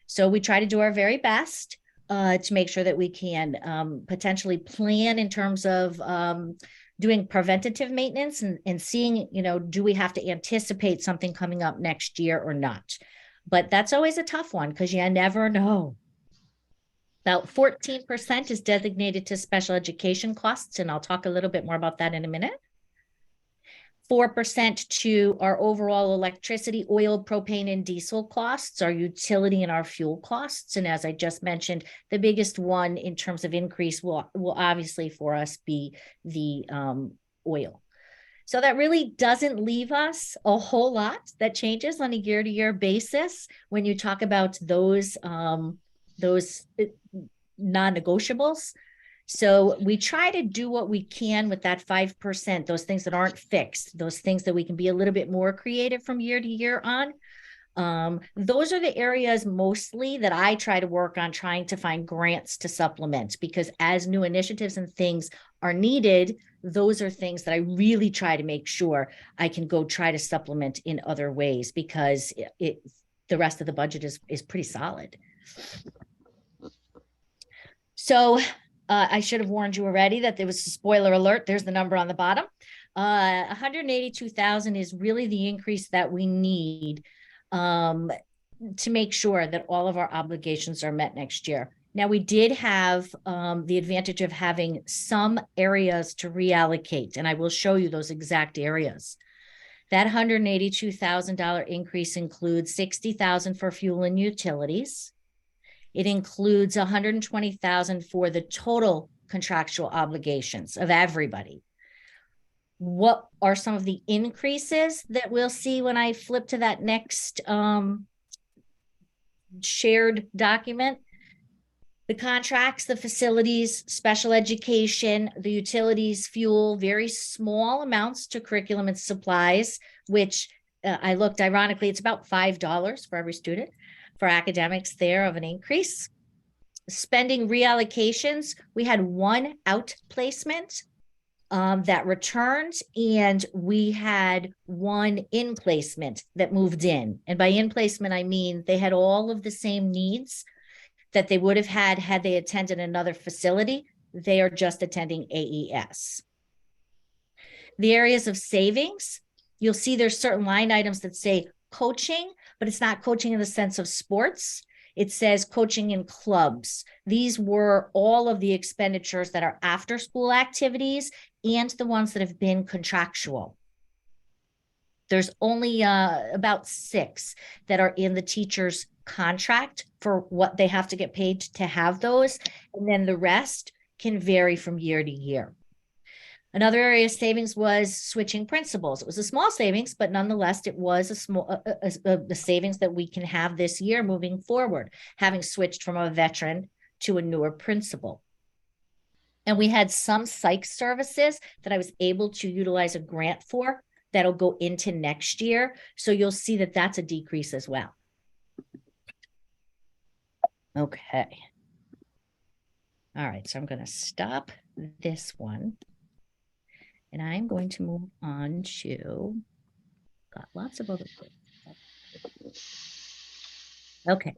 So we try to do our very best to make sure that we can potentially plan in terms of doing preventative maintenance and seeing, do we have to anticipate something coming up next year or not? But that's always a tough one because you never know. About 14% is designated to special education costs, and I'll talk a little bit more about that in a minute. 4% to our overall electricity, oil, propane, and diesel costs, our utility and our fuel costs. And as I just mentioned, the biggest one in terms of increase will obviously for us be the oil. So that really doesn't leave us a whole lot that changes on a year-to-year basis when you talk about those non-negotiables. So we try to do what we can with that 5%, those things that aren't fixed, those things that we can be a little bit more creative from year to year on. Those are the areas mostly that I try to work on trying to find grants to supplement, because as new initiatives and things are needed, those are things that I really try to make sure I can go try to supplement in other ways, because the rest of the budget is pretty solid. So I should have warned you already that there was a spoiler alert. There's the number on the bottom. 182,000 is really the increase that we need to make sure that all of our obligations are met next year. Now, we did have the advantage of having some areas to reallocate, and I will show you those exact areas. That $182,000 increase includes $60,000 for fuel and utilities. It includes $120,000 for the total contractual obligations of everybody. What are some of the increases that we'll see when I flip to that next shared document? The contracts, the facilities, special education, the utilities, fuel, very small amounts to curriculum and supplies, which I looked, ironically, it's about $5 for every student. For academics there of an increase. Spending reallocations, we had one out placement that returned, and we had one in placement that moved in. And by in placement, I mean they had all of the same needs that they would have had they attended another facility. They are just attending AES. The areas of savings, you'll see there's certain line items that say coaching, but it's not coaching in the sense of sports. It says coaching in clubs. These were all of the expenditures that are after school activities and the ones that have been contractual. There's only about 6 that are in the teacher's contract for what they have to get paid to have those. And then the rest can vary from year to year. Another area of savings was switching principals. It was a small savings, but nonetheless, it was a small the savings that we can have this year moving forward, having switched from a veteran to a newer principal. And we had some psych services that I was able to utilize a grant for that'll go into next year. So you'll see that that's a decrease as well. Okay. All right, so I'm going to stop this one. And I'm going to move on to, got lots of other things. Okay.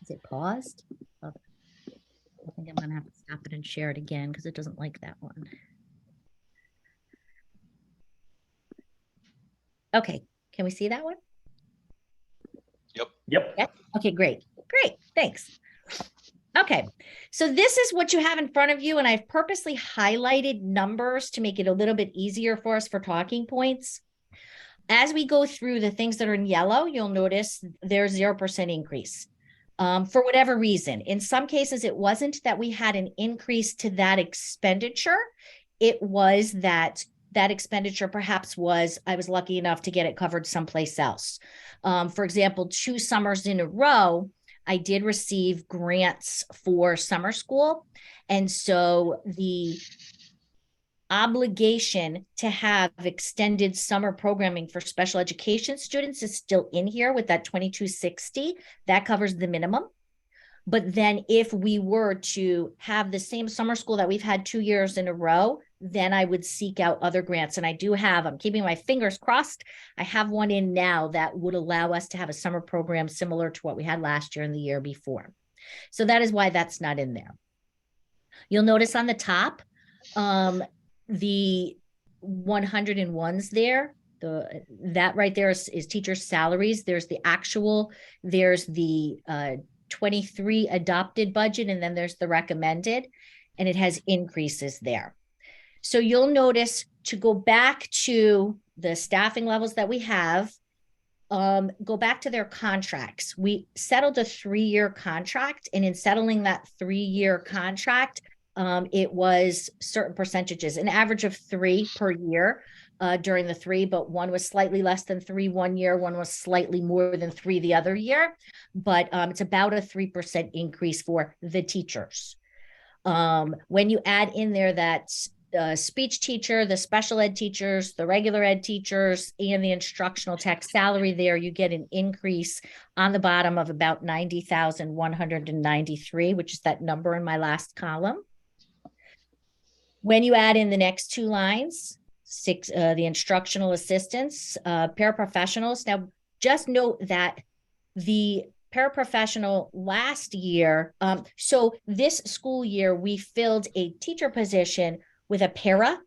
Is it paused? Okay. I think I'm going to have to stop it and share it again because it doesn't like that one. Okay, can we see that one? Yep. Yeah. Okay, great. Great, thanks. Okay, so this is what you have in front of you, and I've purposely highlighted numbers to make it a little bit easier for us for talking points. As we go through the things that are in yellow, you'll notice there's 0% increase. For whatever reason. In some cases, it wasn't that we had an increase to that expenditure. It was that that expenditure perhaps was, I was lucky enough to get it covered someplace else. For example, 2 summers in a row, I did receive grants for summer school. And so the obligation to have extended summer programming for special education students is still in here with that $22.60. That covers the minimum. But then if we were to have the same summer school that we've had 2 years in a row, then I would seek out other grants. And I do have, I'm keeping my fingers crossed. I have one in now that would allow us to have a summer program similar to what we had last year and the year before. So that is why that's not in there. You'll notice on the top, the 101s there, that right there is teachers' salaries. There's the actual, there's the 23 adopted budget, and then there's the recommended, and it has increases there. So you'll notice to go back to the staffing levels that we have, go back to their contracts. We settled a 3-year contract, and in settling that 3-year contract, it was certain percentages, an average of 3 per year during the 3, but one was slightly less than 3 one year, one was slightly more than 3 the other year, but it's about a 3% increase for the teachers. When you add in there that speech teacher, the special ed teachers, the regular ed teachers, and the instructional tech salary there, you get an increase on the bottom of about 90,193, which is that number in my last column. When you add in the next 2 lines, the instructional assistants, paraprofessionals. Now, just note that the paraprofessional last year, so this school year, we filled a teacher position with a para,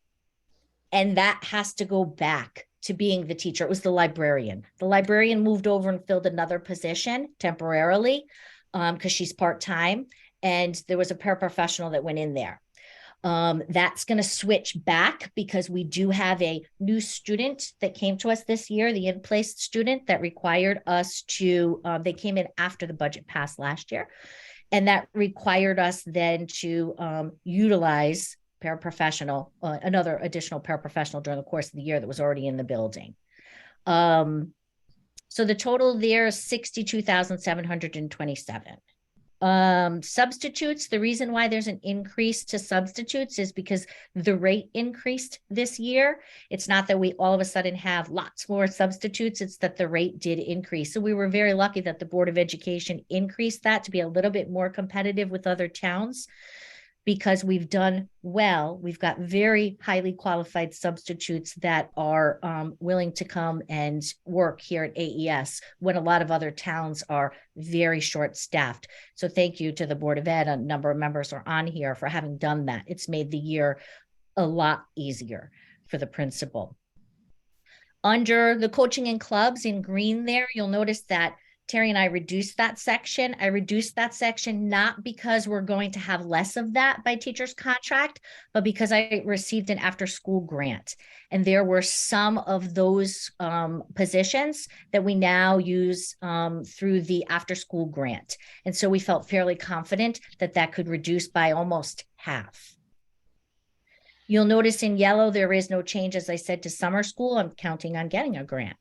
and that has to go back to being the teacher. It was the librarian. The librarian moved over and filled another position temporarily because she's part-time, and there was a paraprofessional that went in there. That's going to switch back because we do have a new student that came to us this year, the in-place student that required us to, they came in after the budget passed last year, and that required us then to utilize paraprofessional, another additional paraprofessional during the course of the year that was already in the building. So the total there is 62,727. Substitutes, the reason why there's an increase to substitutes is because the rate increased this year. It's not that we all of a sudden have lots more substitutes, it's that the rate did increase. So we were very lucky that the Board of Education increased that to be a little bit more competitive with other towns, because we've done well. We've got very highly qualified substitutes that are willing to come and work here at AES when a lot of other towns are very short-staffed. So thank you to the Board of Ed. A number of members are on here for having done that. It's made the year a lot easier for the principal. Under the coaching and clubs in green there, you'll notice that Terry and I reduced that section. I reduced that section not because we're going to have less of that by teacher's contract, but because I received an after-school grant. And there were some of those positions that we now use through the after-school grant. And so we felt fairly confident that that could reduce by almost half. You'll notice in yellow, there is no change, as I said, to summer school. I'm counting on getting a grant.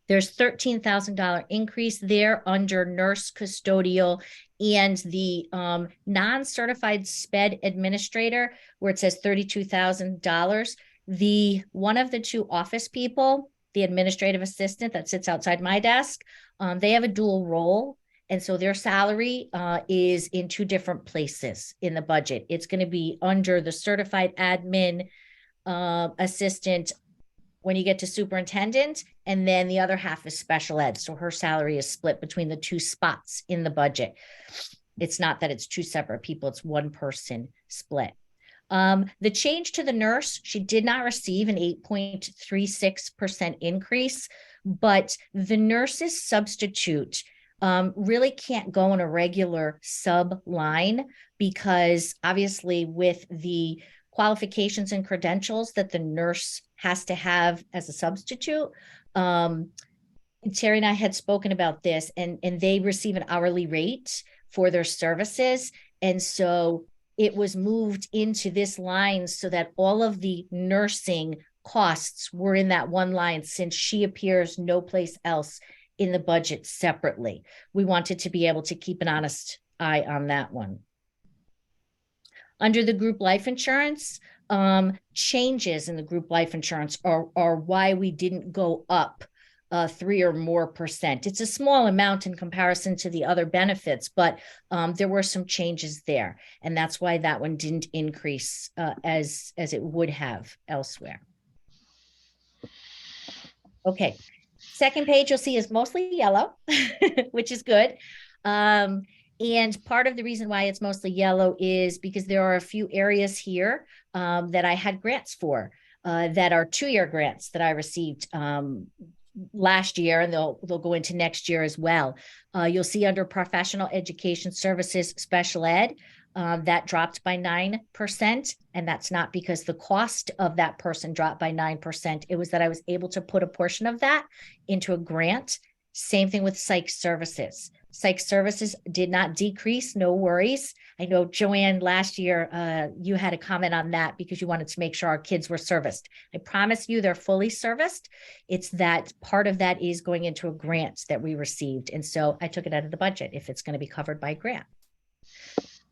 There's $13,000 increase there under nurse, custodial, and the non-certified SPED administrator, where it says $32,000. The one of the two office people, the administrative assistant that sits outside my desk, they have a dual role. And so their salary is in two different places in the budget. It's going to be under the certified admin assistant when you get to superintendent, and then the other half is special ed. So her salary is split between the two spots in the budget. It's not that it's two separate people, it's one person split. The change to the nurse, she did not receive an 8.36% increase, but the nurse's substitute really can't go in a regular sub line because obviously with the qualifications and credentials that the nurse has to have as a substitute. Terry and I had spoken about this, and they receive an hourly rate for their services. And so it was moved into this line so that all of the nursing costs were in that one line, since she appears no place else in the budget separately. We wanted to be able to keep an honest eye on that one. Under the group life insurance, changes in the group life insurance are why we didn't go up 3 or more %. It's a small amount in comparison to the other benefits, but there were some changes there. And that's why that one didn't increase as it would have elsewhere. Okay, second page you'll see is mostly yellow, which is good. And part of the reason why it's mostly yellow is because there are a few areas here that I had grants for that are 2-year grants that I received last year, and they'll go into next year as well. You'll see under professional education services, special ed, that dropped by 9%. And that's not because the cost of that person dropped by 9%. It was that I was able to put a portion of that into a grant. Same thing with psych services. Psych services did not decrease, no worries. I know, Joanne, last year, you had a comment on that because you wanted to make sure our kids were serviced. I promise you they're fully serviced. It's that part of that is going into a grant that we received. And so I took it out of the budget if it's going to be covered by grant.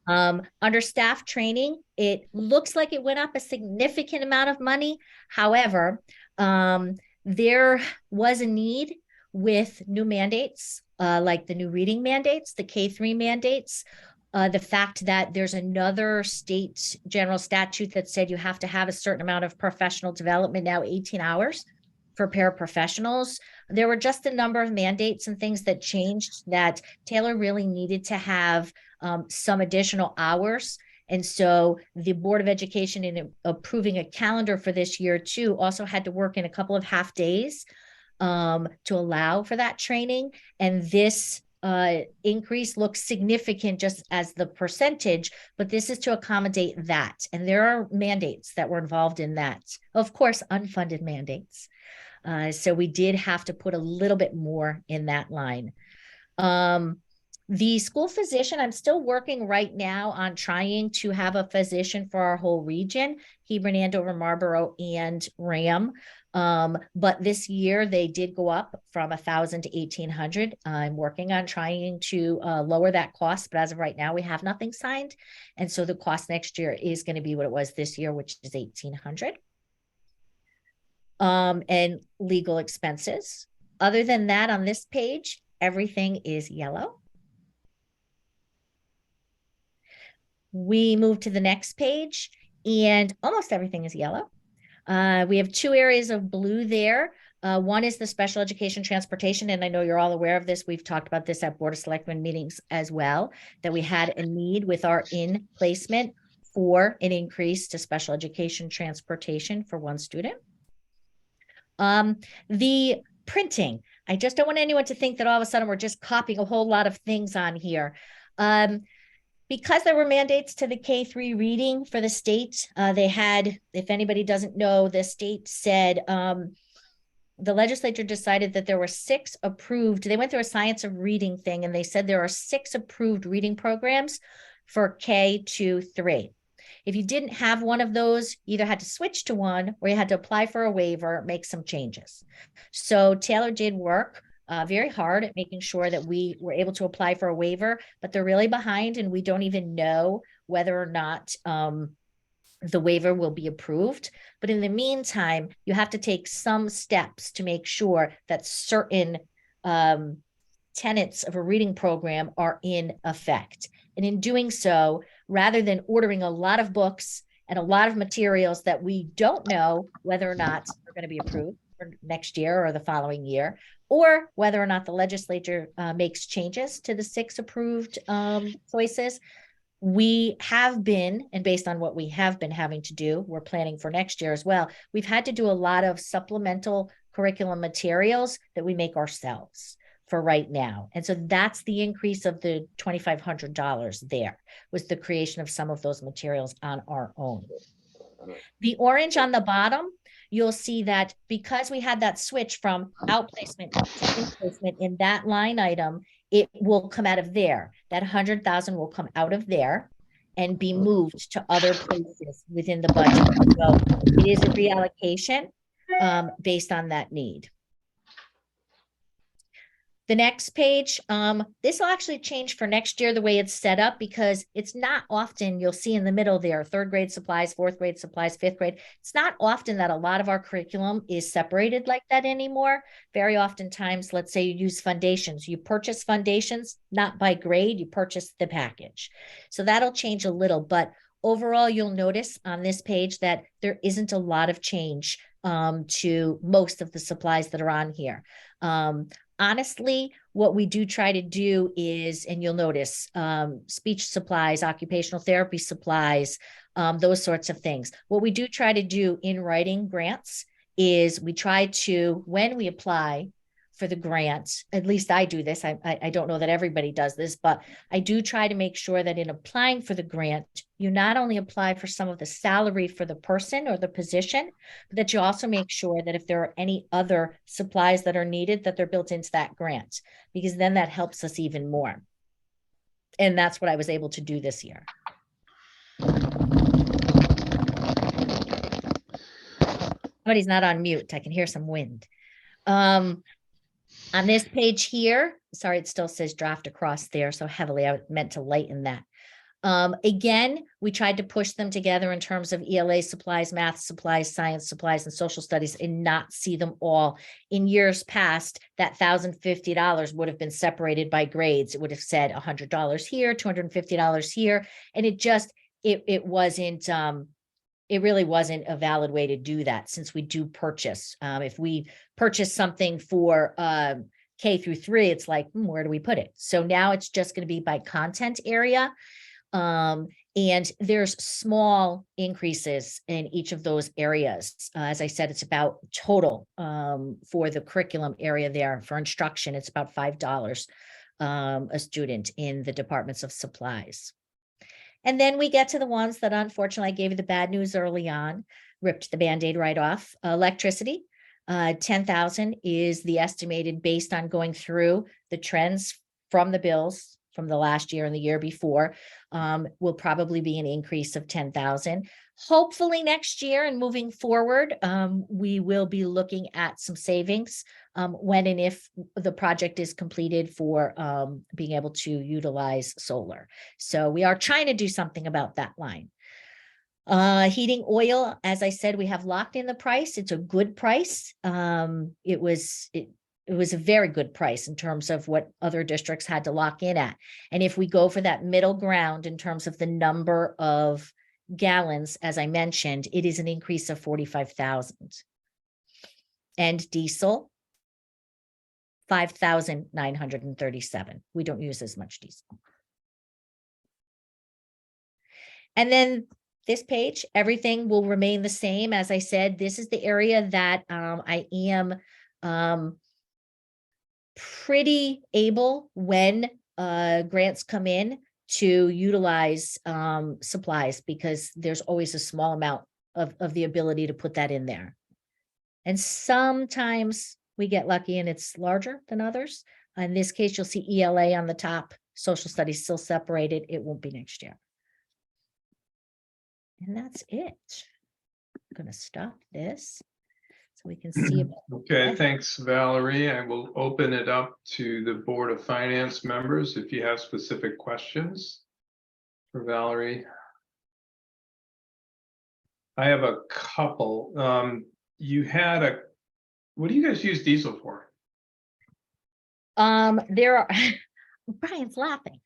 Under staff training, it looks like it went up a significant amount of money. However, there was a need with new mandates, like the new reading mandates, the K-3 mandates, the fact that there's another state general statute that said you have to have a certain amount of professional development, now 18 hours for paraprofessionals. There were just a number of mandates and things that changed that Taylor really needed to have some additional hours. And so the Board of Education, in approving a calendar for this year too, also had to work in a couple of half days to allow for that training. And this increase looks significant just as the percentage, but this is to accommodate that. And there are mandates that were involved in that. Of course, unfunded mandates. So we did have to put a little bit more in that line. The school physician, I'm still working right now on trying to have a physician for our whole region, Hebron, Andover, Marlboro, and Ram. But this year they did go up from 1,000 to 1,800. I'm working on trying to lower that cost, but as of right now, we have nothing signed. And so the cost next year is going to be what it was this year, which is 1,800. And legal expenses. Other than that, on this page, everything is yellow. We move to the next page and almost everything is yellow. We have 2 areas of blue there. One is the special education transportation. And I know you're all aware of this. We've talked about this at Board of Selectmen meetings as well, that we had a need with our in placement for an increase to special education transportation for one student. The printing, I just don't want anyone to think that all of a sudden we're just copying a whole lot of things on here. Because there were mandates to the K-3 reading for the state, they had, if anybody doesn't know, the state said, the legislature decided that there were 6 approved, they went through a science of reading thing, and they said there are 6 approved reading programs for K-3. If you didn't have one of those, you either had to switch to one or you had to apply for a waiver, make some changes. So Taylor did work very hard at making sure that we were able to apply for a waiver, but they're really behind and we don't even know whether or not the waiver will be approved. But in the meantime, you have to take some steps to make sure that certain tenets of a reading program are in effect. And in doing so, rather than ordering a lot of books and a lot of materials that we don't know whether or not are going to be approved for next year or the following year, or whether or not the legislature makes changes to the 6 approved choices, we have been, and based on what we have been having to do, we're planning for next year as well, we've had to do a lot of supplemental curriculum materials that we make ourselves for right now. And so that's the increase of the $2,500 there, was the creation of some of those materials on our own. The orange on the bottom, you'll see that because we had that switch from outplacement to in-placement in that line item, it will come out of there. That 100,000 will come out of there and be moved to other places within the budget. So it is a reallocation based on that need. The next page, this will actually change for next year the way it's set up, because it's not often, you'll see in the middle there, 3rd grade supplies, 4th grade supplies, 5th grade. It's not often that a lot of our curriculum is separated like that anymore. Very oftentimes, let's say you use foundations. You purchase foundations, not by grade, you purchase the package. So that'll change a little, but overall, you'll notice on this page that there isn't a lot of change to most of the supplies that are on here. Honestly, what we do try to do is, and you'll notice, speech supplies, occupational therapy supplies, those sorts of things. What we do try to do in writing grants is we try to, when we apply for the grant, at least I do this, I don't know that everybody does this, but I do try to make sure that in applying for the grant, you not only apply for some of the salary for the person or the position, but that you also make sure that if there are any other supplies that are needed, that they're built into that grant, because then that helps us even more. And that's what I was able to do this year. Somebody's not on mute. I can hear some wind. On this page here, sorry, it still says draft across there so heavily. I meant to lighten that. Again, we tried to push them together in terms of ELA supplies, math supplies, science supplies, and social studies, and not see them all. In years past, that $1,050 would have been separated by grades. It would have said $100 here, $250 here, and it just, it wasn't, it really wasn't a valid way to do that, since we do purchase. If we purchase something for K-3, it's like, where do we put it? So now it's just going to be by content area. And there's small increases in each of those areas. As I said, it's about total for the curriculum area there. For instruction, it's about $5 a student in the departments of supplies. And then we get to the ones that, unfortunately, I gave you the bad news early on, ripped the Band-Aid right off. Electricity, 10,000 is the estimated based on going through the trends from the bills from the last year and the year before, will probably be an increase of 10,000. Hopefully next year and moving forward, we will be looking at some savings when and if the project is completed for being able to utilize solar. So we are trying to do something about that line. Heating oil, as I said, we have locked in the price. It's a good price. It was a very good price in terms of what other districts had to lock in at. And if we go for that middle ground in terms of the number of gallons, as I mentioned, it is an increase of 45,000. And diesel, 5,937. We don't use as much diesel. And then this page, everything will remain the same. As I said, this is the area that I am pretty able when grants come in to utilize supplies, because there's always a small amount of the ability to put that in there. And sometimes we get lucky and it's larger than others. In this case, you'll see ELA on the top, social studies still separated. It won't be next year. And that's it. I'm gonna stop this so we can see. Okay, thanks, Valerie. I will open it up to the Board of Finance members if you have specific questions for Valerie. I have a couple. You had a, what do you guys use diesel for? There are, Brian's laughing.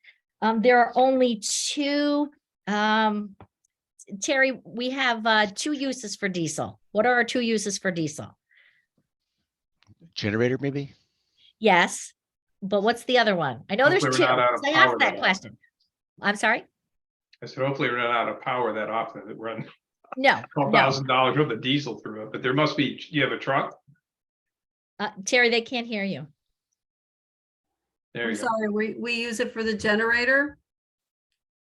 There are only two, Terry, we have 2 uses for diesel. What are our 2 uses for diesel? Generator, maybe? Yes, but what's the other one? I know there's 2. Hopefully we're not out of I power asked that that question. I'm sorry? I said, hopefully we're not out of power that often that run No, no. $12,000 worth of diesel through it, but there must be, you have a truck? Terry, they can't hear you. There I'm you go. sorry, we use it for the generator.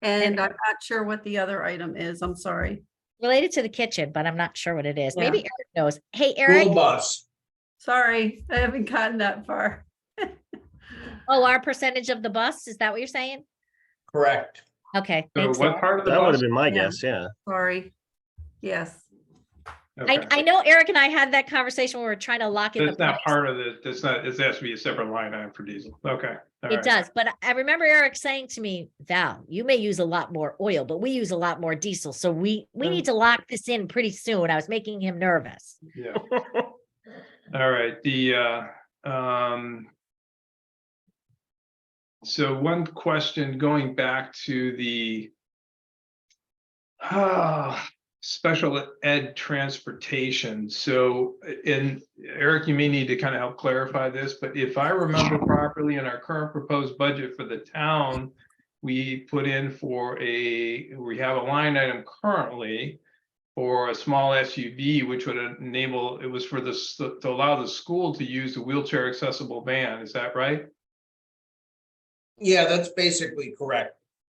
And I'm not sure what the other item is. I'm sorry. Related to the kitchen, but I'm not sure what it is. Yeah. Maybe Eric knows. Hey, Eric. School bus. Sorry, I haven't gotten that far. Oh, our percentage of the bus, is that what you're saying? Correct. Okay, So thanks. what part of the That would bus? have been my Yeah. guess, yeah. Sorry. Yes. Okay. I know Eric and I had that conversation when we were trying to lock in the That's not price. part of the, that's not, it has to be a separate line item for diesel. Okay. all It right. does, but I remember Eric saying to me, Val, you may use a lot more oil, but we use a lot more diesel. So we need to lock this in pretty soon. I was making him nervous. Yeah. All right, so one question going back to the special ed transportation. So, and Eric, you may need to kind of help clarify this, but if I remember properly, in our current proposed budget for the town, we put in for we have a line item currently for a small SUV, which would enable, it was for this, to allow the school to use a wheelchair accessible van. Is that right? Yeah, that's basically correct.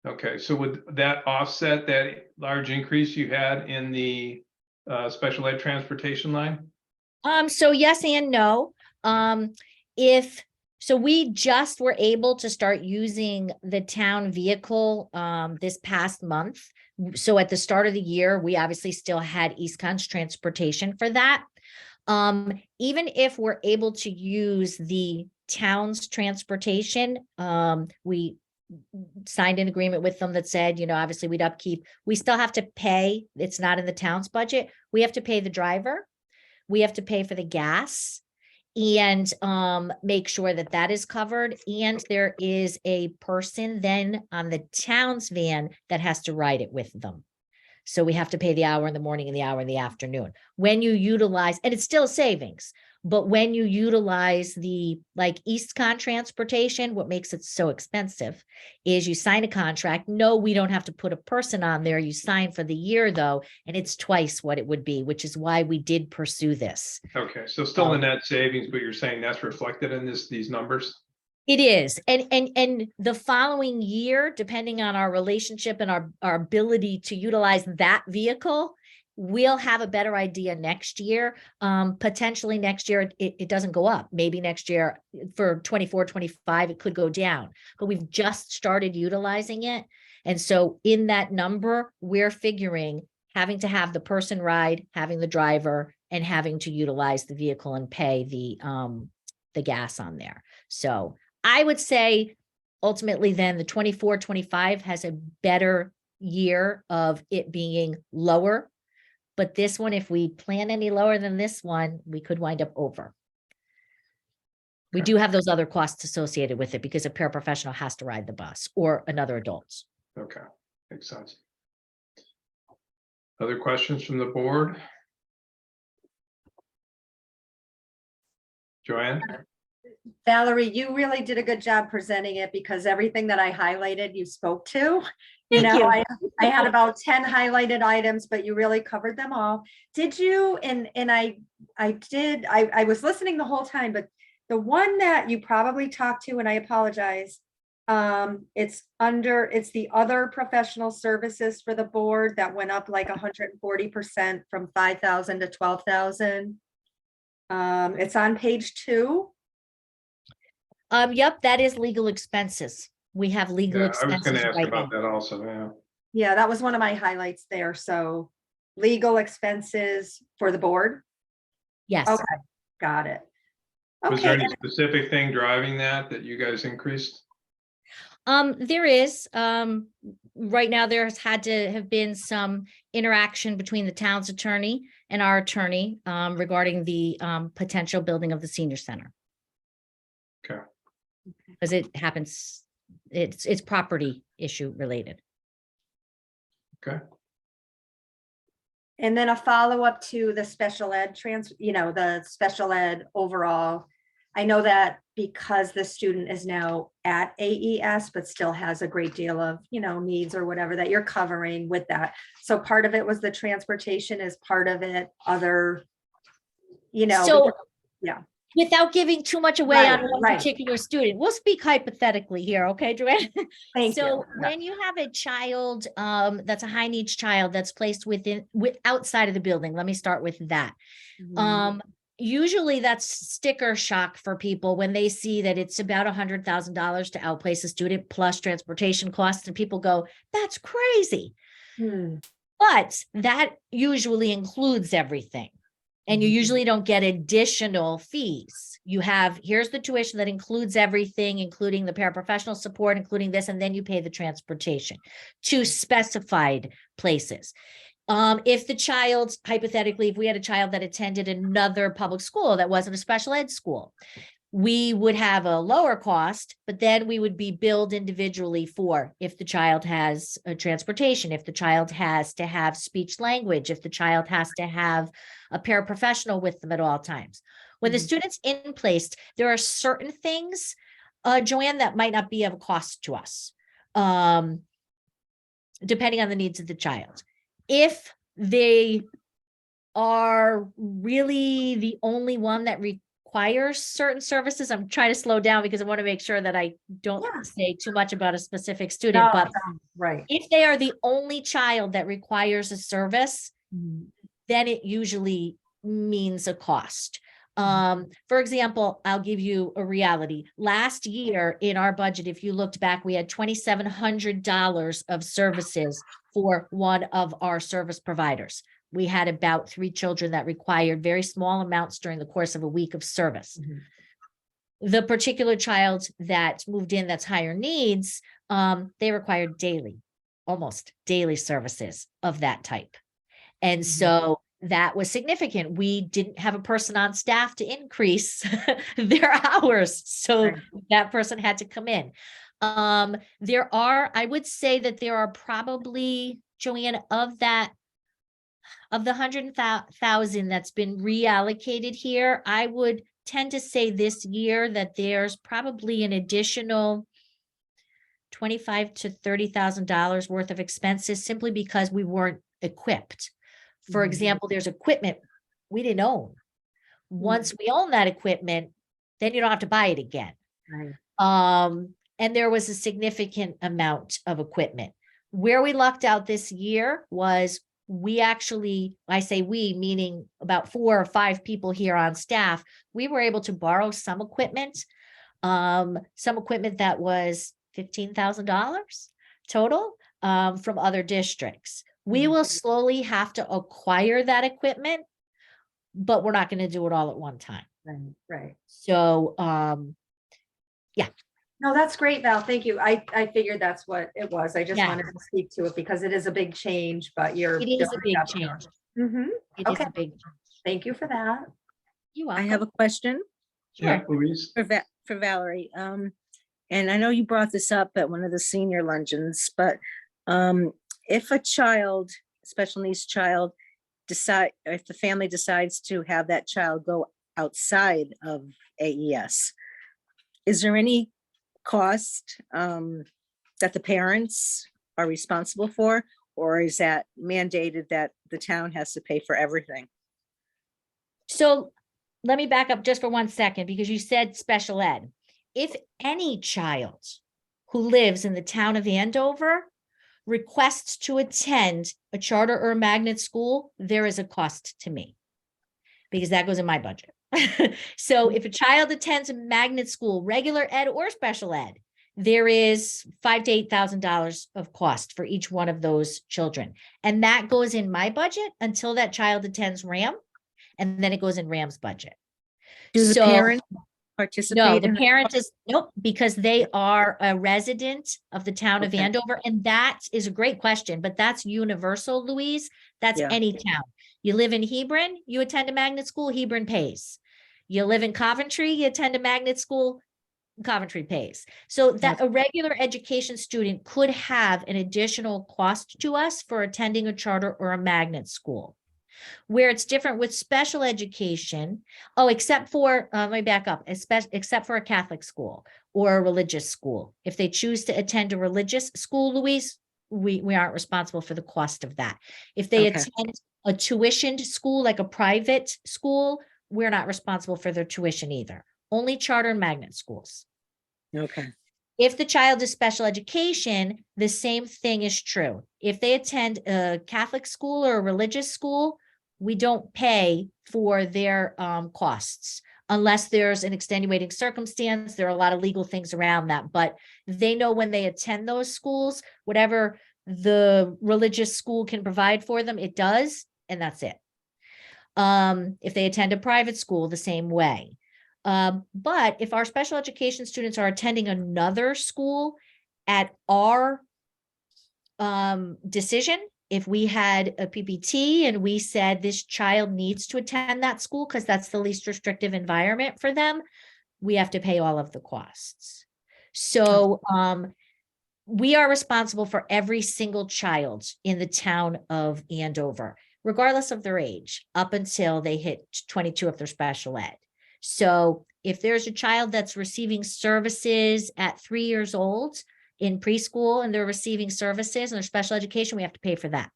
Okay, so would that offset that large increase you had in the special ed transportation line? So yes and no. So we just were able to start using the town vehicle this past month. So at the start of the year, we obviously still had EastCon's transportation for that. Even if we're able to use the town's transportation, we signed an agreement with them that said, you know, obviously we'd upkeep, we still have to pay, it's not in the town's budget. We have to pay the driver. We have to pay for the gas and make sure that that is covered. And there is a person then on the town's van that has to ride it with them. So we have to pay the hour in the morning and the hour in the afternoon. When you utilize, and it's still savings, but when you utilize the like EastCon transportation, what makes it so expensive is you sign a contract. No, we don't have to put a person on there. You sign for the year though, and it's twice what it would be, which is why we did pursue this. Okay, so still a net savings, but you're saying that's reflected in these numbers? It is. And the following year, depending on our relationship and our ability to utilize that vehicle, we'll have a better idea next year. Potentially next year, it doesn't go up. Maybe next year for 24, 25, it could go down, but we've just started utilizing it. And so in that number, we're figuring having to have the person ride, having the driver, and having to utilize the vehicle and pay the gas on there. So I would say ultimately then the 24, 25 has a better year of it being lower. But this one, if we plan any lower than this one, we could wind up over. We do have those other costs associated with it because a paraprofessional has to ride the bus or another adult. Okay, makes sense. Other questions from the board? Valerie, you really did a good job presenting it because everything that I highlighted, you spoke to. You Thank know, you. I had about 10 highlighted items, but you really covered them all. Did you? And I did, I was listening the whole time, but the one that you probably talked to, and I apologize, it's the other professional services for the board that went up like 140% from 5,000 to 12,000. It's on page 2. Yep, that is legal expenses. We have legal Yeah, I was expenses gonna ask right about now. that also, yeah. Yeah, that was one of my highlights there. So legal expenses for the board. Yes. Okay, got it. Was there Okay, any specific thing driving that you guys increased? There is, right now there's had to have been some interaction between the town's attorney and our attorney, regarding the, potential building of the senior center. Okay. Because it happens, it's property issue related. Okay. and then a follow-up to the special ed the special ed overall. I know that because the student is now at AES, but still has a great deal of, needs or whatever that you're covering with that. So part of it was the transportation, is part of it other, So, yeah. without giving too much away Right, on one right. particular student, we'll speak hypothetically here, okay, Joanne? Thank So you. Yeah. when you have a child, that's a high needs child that's placed outside of the building, let me start with that. Usually that's sticker shock for people when they see that it's about $100,000 to outplace a student plus transportation costs, and people go, that's crazy. But that usually includes everything. And you usually don't get additional fees. Here's the tuition that includes everything, including the paraprofessional support, including this, and then you pay the transportation to specified places. If the child, hypothetically, if we had a child that attended another public school that wasn't a special ed school, we would have a lower cost, but then we would be billed individually for if the child has a transportation, if the child has to have speech language, if the child has to have a paraprofessional with them at all times. When the student's in place, there are certain things, Joanne, that might not be of a cost to us, depending on the needs of the child. If they are really the only one that requires certain services, I'm trying to slow down because I want to make sure that I don't say too much about a specific student, but right. if they are the only child that requires a service, then it usually means a cost. For example, I'll give you a reality. Last year in our budget, if you looked back, we had $2,700 of services for one of our service providers. We had about 3 children that required very small amounts during the course of a week of service. The particular child that moved in that's higher needs, they required almost daily services of that type. And so that was significant. We didn't have a person on staff to increase their hours. So that person had to come in. I would say that there are probably, Joanne, of the 100,000 that's been reallocated here, I would tend to say this year that there's probably an additional $25,000 to $30,000 worth of expenses simply because we weren't equipped. For example, there's equipment we didn't own. Once we own that equipment, then you don't have to buy it again. And there was a significant amount of equipment. Where we lucked out this year was we actually, I say we, meaning about 4 or 5 people here on staff, we were able to borrow some equipment that was $15,000 total from other districts. We will slowly have to acquire that equipment, but we're not going to do it all at one time. Right. So, yeah. No, that's great, Val. Thank you. I figured that's what it was. I just Yeah. wanted to speak to it because it is a big change, but It is a big change. It is a big change. Thank you for that. You I have a question Yeah, Louise? for Valerie. And I know you brought this up at one of the senior luncheons, but if a child, special needs child, if the family decides to have that child go outside of AES, is there any cost that the parents are responsible for? Or is that mandated that the town has to pay for everything? So let me back up just for 1 second, because you said special ed. If any child who lives in the town of Andover requests to attend a charter or a magnet school, there is a cost to me because that goes in my budget. So if a child attends a magnet school, regular ed or special ed, there is $5,000 to $8,000 of cost for each one of those children. And that goes in my budget until that child attends RAM, and then it goes in RAM's budget. Do the So- parent participate? No, the in that? parent is, nope, because they are a resident of the town of Okay. Andover. And that is a great question, but that's universal, Louise. That's Yeah. any town. You live in Hebron, you attend a magnet school, Hebron pays. You live in Coventry, you attend a magnet school, Coventry pays. So that a regular education student could have an additional cost to us for attending a charter or a magnet school. Where it's different with special education, except for, let me back up, except for a Catholic school or a religious school. If they choose to attend a religious school, Louise, we aren't responsible for the cost of that. If they Okay. attend a tuitioned school, like a private school, we're not responsible for their tuition either. Only charter and magnet schools. Okay. If the child is special education, the same thing is true. If they attend a Catholic school or a religious school, we don't pay for their costs unless there's an extenuating circumstance. There are a lot of legal things around that, but they know when they attend those schools, whatever the religious school can provide for them, it does, and that's it. If they attend a private school, the same way. But if our special education students are attending another school at our decision, if we had a PPT and we said this child needs to attend that school because that's the least restrictive environment for them, we have to pay all of the costs. So we are responsible for every single child in the town of Andover, regardless of their age, up until they hit 22 if they're special ed. So if there's a child that's receiving services at 3 years old in preschool and they're receiving services and their special education, we have to pay for that.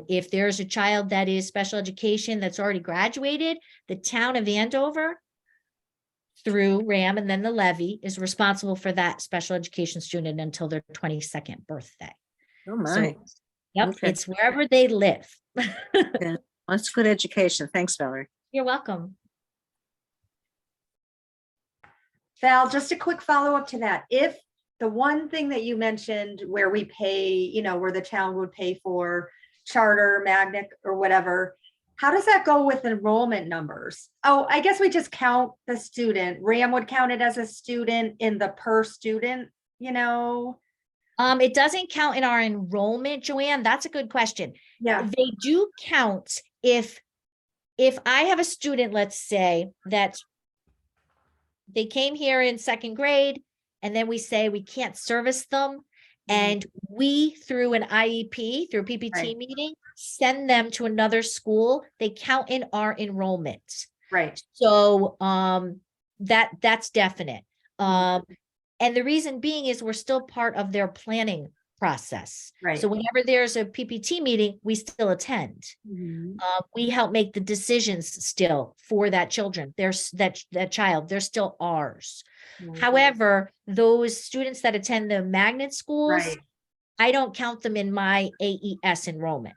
If there's a child that is special education that's already graduated, the town of Andover through RAM and then the levy is responsible for that special education student until their 22nd birthday. Oh my. So, yep, Okay. it's wherever they live. Yeah, that's good education. Thanks, Valerie. You're welcome. Val, just a quick follow-up to that. If the one thing that you mentioned where we pay, where the town would pay for charter, magnet, or whatever, how does that go with enrollment numbers? Oh, I guess we just count the student. RAM would count it as a student in the per student, It doesn't count in our enrollment, Joanne. That's a good question. Yeah. They do count if I have a student, let's say, that they came here in second grade, and then we say we can't service them. And we, through an IEP, through a PPT Right. meeting, send them to another school. They count in our enrollment. Right. So that's definite. And the reason being is we're still part of their planning process. Right. So whenever there's a PPT meeting, we still attend. We help make the decisions still for that children. There's that child, they're still ours. However, those students that attend the magnet schools, Right. I don't count them in my AES enrollment.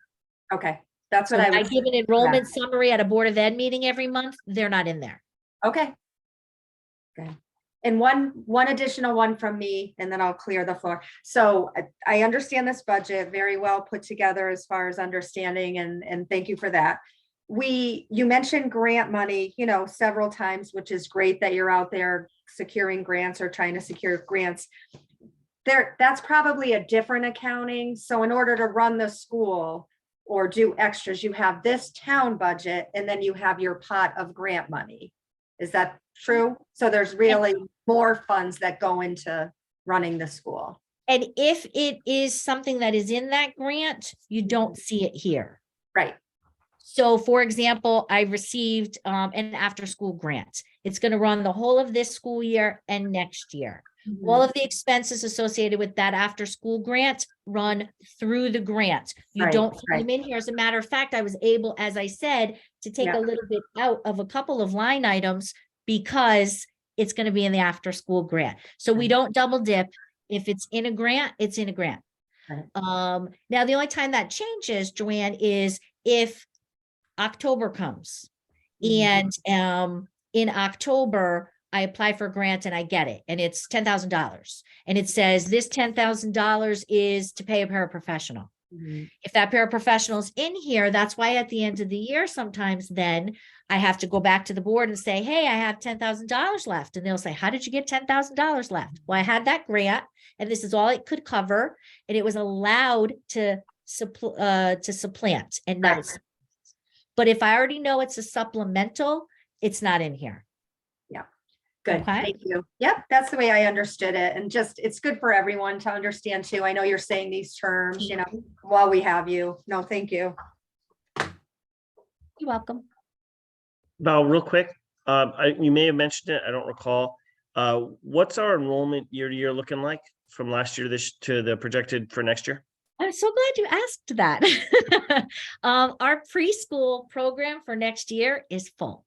Okay, that's So what I give an enrollment summary at a Board of Ed meeting every month. They're not in there. Okay. Okay. And one additional one from me, and then I'll clear the floor. So I understand this budget very well put together as far as understanding, and thank you for that. You mentioned grant money, several times, which is great that you're out there securing grants or trying to secure grants. That's probably a different accounting. So in order to run the school or do extras, you have this town budget, and then you have your pot of grant money. Is that true? So there's really more funds that go into running the school. And if it is something that is in that grant, you don't see it here. Right. So for example, I received an after-school grant. It's going to run the whole of this school year and next year. All of the expenses associated with that after school grant run through the grant. You Right, don't put right. them in here. As a matter of fact, I was able, as I said, to take Yeah. a little bit out of a couple of line items because it's going to be in the after school grant. So we Right. don't double dip. If it's in a grant, it's in a grant. Right. Now the only time that changes, Joanne, is if October comes and in October, I apply for a grant and I get it, and it's $10,000. And it says this $10,000 is to pay a paraprofessional. If that paraprofessional is in here, that's why at the end of the year, sometimes then I have to go back to the board and say, hey, I have $10,000 left. And they'll say, how did you get $10,000 left? Well, I had that grant and this is all it could cover. And it was allowed to supplant and not. Right. But if I already know it's a supplemental, it's not in here. Good, Okay. thank you. Yep, that's the way I understood it. And just, it's good for everyone to understand too. I know you're saying these terms, you know, while we have you. No, thank you. You're welcome. Val, real quick, you may have mentioned it, I don't recall. What's our enrollment year to year looking like from last year to this to the projected for next year? I'm so glad you asked that. Our preschool program for next year is full.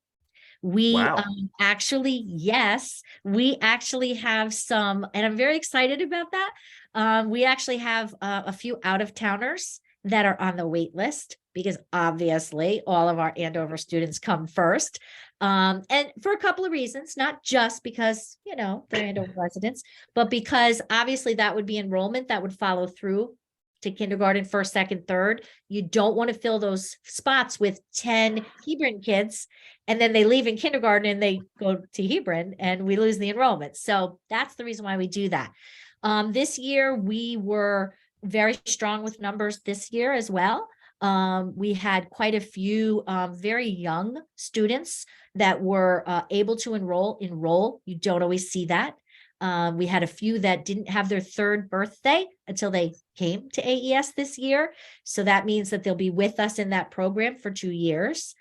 We Wow. yes, we actually have some, and I'm very excited about that. We actually have a few out-of-towners that are on the wait list because obviously all of our Andover students come first. And for a couple of reasons, not just because, you know, they're Andover residents, but because obviously that would be enrollment that would follow through to kindergarten, first, second, third. You don't want to fill those spots with 10 Hebron kids, and then they leave in kindergarten and they go to Hebron and we lose the enrollment. So that's the reason why we do that. This year, we were very strong with numbers this year as well. We had quite a few very young students that were able to enroll. You don't always see that. We had a few that didn't have their third birthday until they came to AES this year. So that means that they'll be with us in that program for 2 years.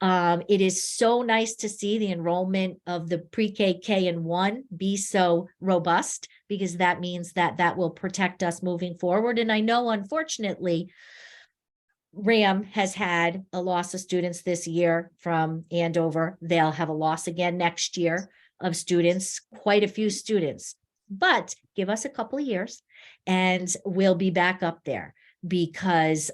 It is so nice to see the enrollment of the pre-K, K, and 1 be so robust, because that means that that will protect us moving forward. And I know, unfortunately, RAM has had a loss of students this year from Andover. They'll have a loss again next year of students, quite a few students, but give us a couple of years and we'll be back up there because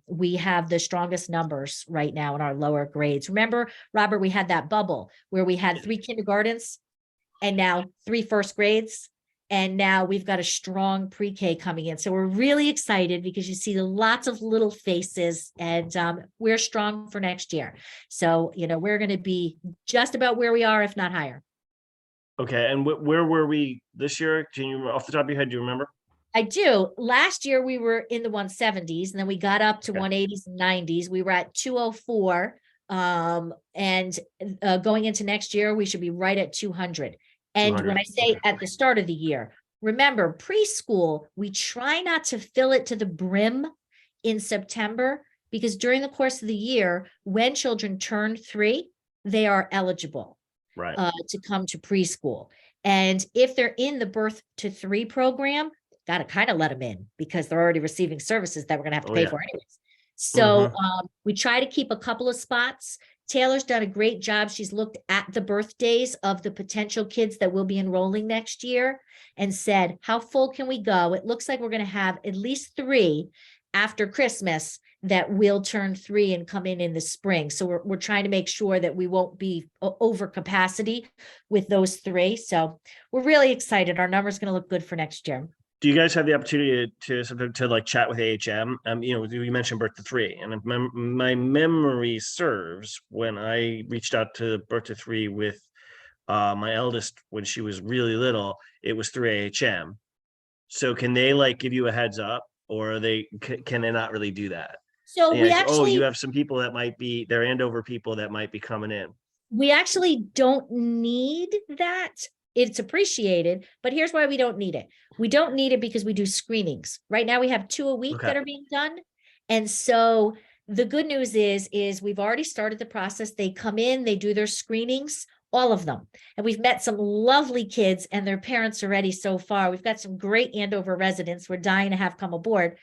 we have the strongest numbers right now in our lower grades. Remember, Robert, we had that bubble where we had 3 kindergartens and now 3 first grades. And now we've got a strong pre-K coming in. So we're really excited because you see lots of little faces and we're strong for next year. So, you know, we're going to be just about where we are, if not higher. Okay, and where were we this year? Can you, off the top of your head, do you remember? I do. Last year we were in the 170s and then we got up to 180s and 90s. We were at 204. And going into next year, we should be right at 200. And 200, when I say at the start of the year, remember preschool, we try not to fill it to the brim in September because during the course of the year, when children turn 3, they are eligible to come to preschool. And if they're in the birth to 3 program, got to kind of let them in because they're already receiving services that we're going to have to pay for anyways. So we try to keep a couple of spots. Taylor's done a great job. She's looked at the birthdays of the potential kids that will be enrolling next year and said, how full can we go? It looks like we're going to have at least 3 after Christmas that will turn 3 and come in the spring. So we're trying to make sure that we won't be over capacity with those 3. So we're really excited. Our number is going to look good for next year. Do you guys have the opportunity to like chat with AHM? You know, you mentioned birth to 3, and if my memory serves, when I reached out to birth to 3 with my eldest when she was really little, it was through AHM. So can they like give you a heads up, or can they not really do that? So we actually, you have some people that might be, they're Andover people that might be coming in. We actually don't need that. It's appreciated, but here's why we don't need it. We don't need it because we do screenings. Right now we have 2 a week that are being done. And so the good news is we've already started the process. They come in, they do their screenings. all of them. And we've met some lovely kids and their parents already so far. We've got some great Andover residents we're dying to have come aboard.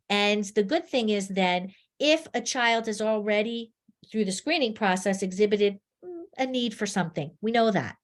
And the good thing is then, if a child is already through the screening process exhibited a need for something, we know that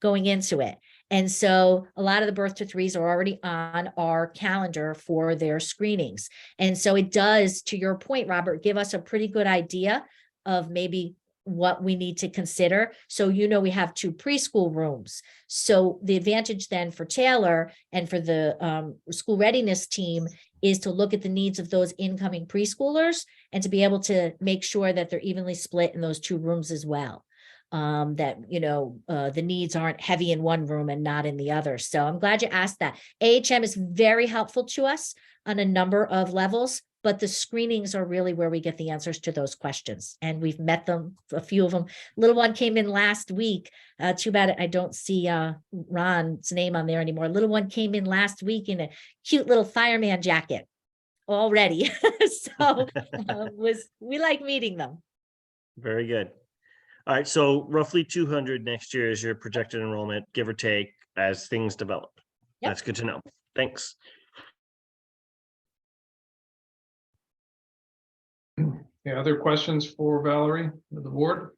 going into it. And so a lot of the birth to threes are already on our calendar for their screenings. And so it does, to your point, Robert, give us a pretty good idea of maybe what we need to consider. So, we have 2 preschool rooms. So the advantage then for Taylor and for the school readiness team is to look at the needs of those incoming preschoolers and to be able to make sure that they're evenly split in those 2 rooms as well. That, the needs aren't heavy in one room and not in the other. So I'm glad you asked that. AHM is very helpful to us on a number of levels, but the screenings are really where we get the answers to those questions. And we've met them, a few of them. Little one came in last week. Too bad I don't see Ron's name on there anymore. Little one came in last week in a cute little fireman jacket already. So we like meeting them. Very good. All right, so roughly 200 next year is your projected enrollment, give or take, as things develop. Yep. That's good to know. Thanks. Any other questions for Valerie or the board?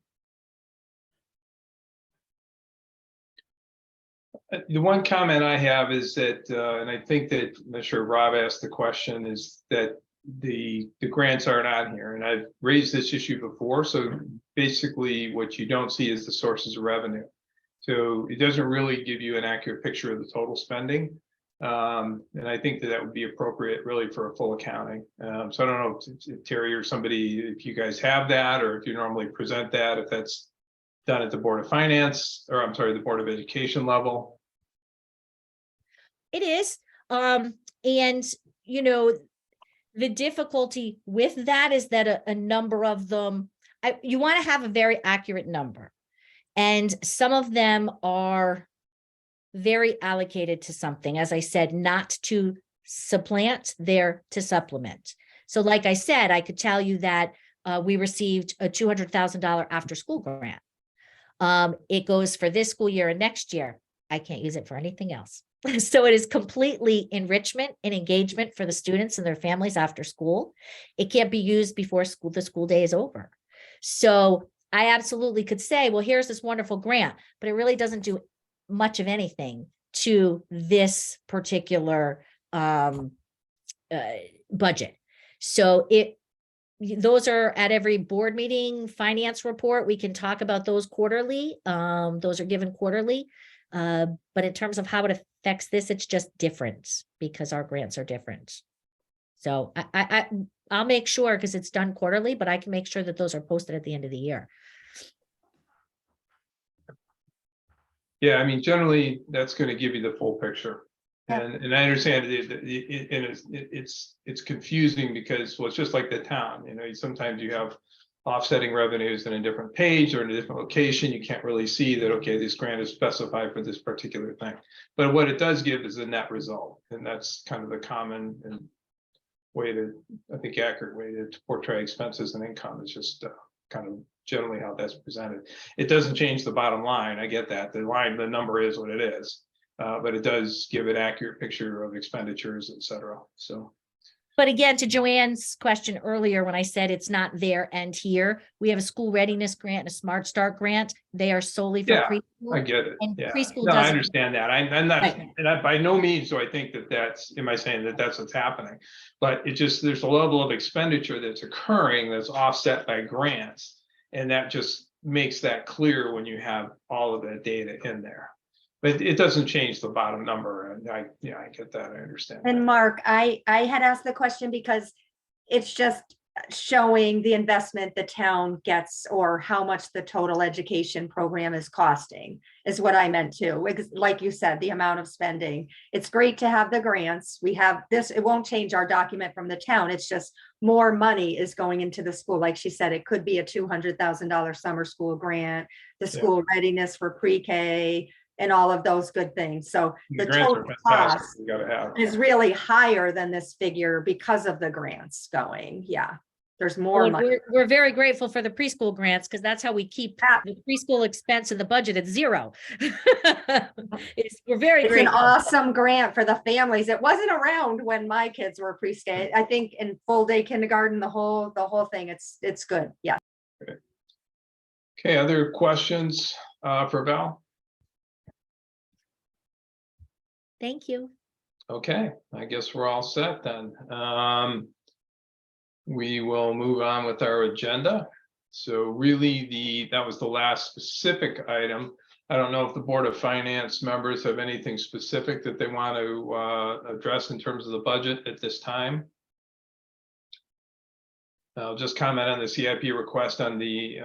The one comment I have is that, and I think that, I'm not sure Rob asked the question, is that the grants aren't on here, and I've raised this issue before. So basically what you don't see is the sources of revenue. So it doesn't really give you an accurate picture of the total spending. And I think that would be appropriate really for a full accounting. So I don't know if Terry or somebody, if you guys have that, or if you normally present that, if that's done at the Board of Finance, or I'm sorry, the Board of Education level. It is. And, the difficulty with that is that a number of them, you want to have a very accurate number. And some of them are very allocated to something, as I said, not to supplant, they're to supplement. So like I said, I could tell you that we received a $200,000 after school grant. It goes for this school year and next year. I can't use it for anything else. So it is completely enrichment and engagement for the students and their families after school. It can't be used before the school day is over. So I absolutely could say, well, here's this wonderful grant, but it really doesn't do much of anything to this particular budget. So those are at every board meeting, finance report. We can talk about those quarterly. Those are given quarterly. But in terms of how it affects this, it's just different because our grants are different. So I'll make sure, because it's done quarterly, but I can make sure that those are posted at the end of the year. Yeah, I mean, generally, that's going to give you the full picture. And I understand it's confusing because, well, it's just like the town, sometimes you have offsetting revenues in a different page or in a different location. You can't really see that, okay, this grant is specified for this particular thing. But what it does give is a net result. And that's kind of the common and way to, I think, accurate way to portray expenses and income. Is just kind of generally how that's presented. It doesn't change the bottom line. I get that. The number is what it is. But it does give an accurate picture of expenditures, et cetera. So. But again, to Joanne's question earlier, when I said it's not there and here, we have a school readiness grant and a Smart Start grant. They are solely for preschool. I get it. And yeah. preschool No, I doesn't. understand that. I'm not, Right. and by no means do I think am I saying that that's what's happening? But there's a level of expenditure that's occurring that's offset by grants. And that just makes that clear when you have all of that data in there. But it doesn't change the bottom number. And I get that. I understand. And Mark, I had asked the question because it's just showing the investment the town gets or how much the total education program is costing is what I meant too. Like you said, the amount of spending. It's great to have the grants. We have this, it won't change our document from the town. It's just more money is going into the school. Like she said, it could be a $200,000 summer school grant, the school readiness for pre-K, and all of those good things. So the total cost is really higher than this figure because of the grants going. Yeah. There's more Well, money. we're very grateful for the preschool grants because that's how we keep the preschool expense in the budget at zero. We're very It's an grateful. awesome grant for the families. It wasn't around when my kids were pre-K. I think in full day kindergarten, the whole thing, it's good. Yeah. Okay, other questions for Val? Thank you. Okay, I guess we're all set then. We will move on with our agenda. So really that was the last specific item. I don't know if the Board of Finance members have anything specific that they want to address in terms of the budget at this time. I'll just comment on the CIP request on the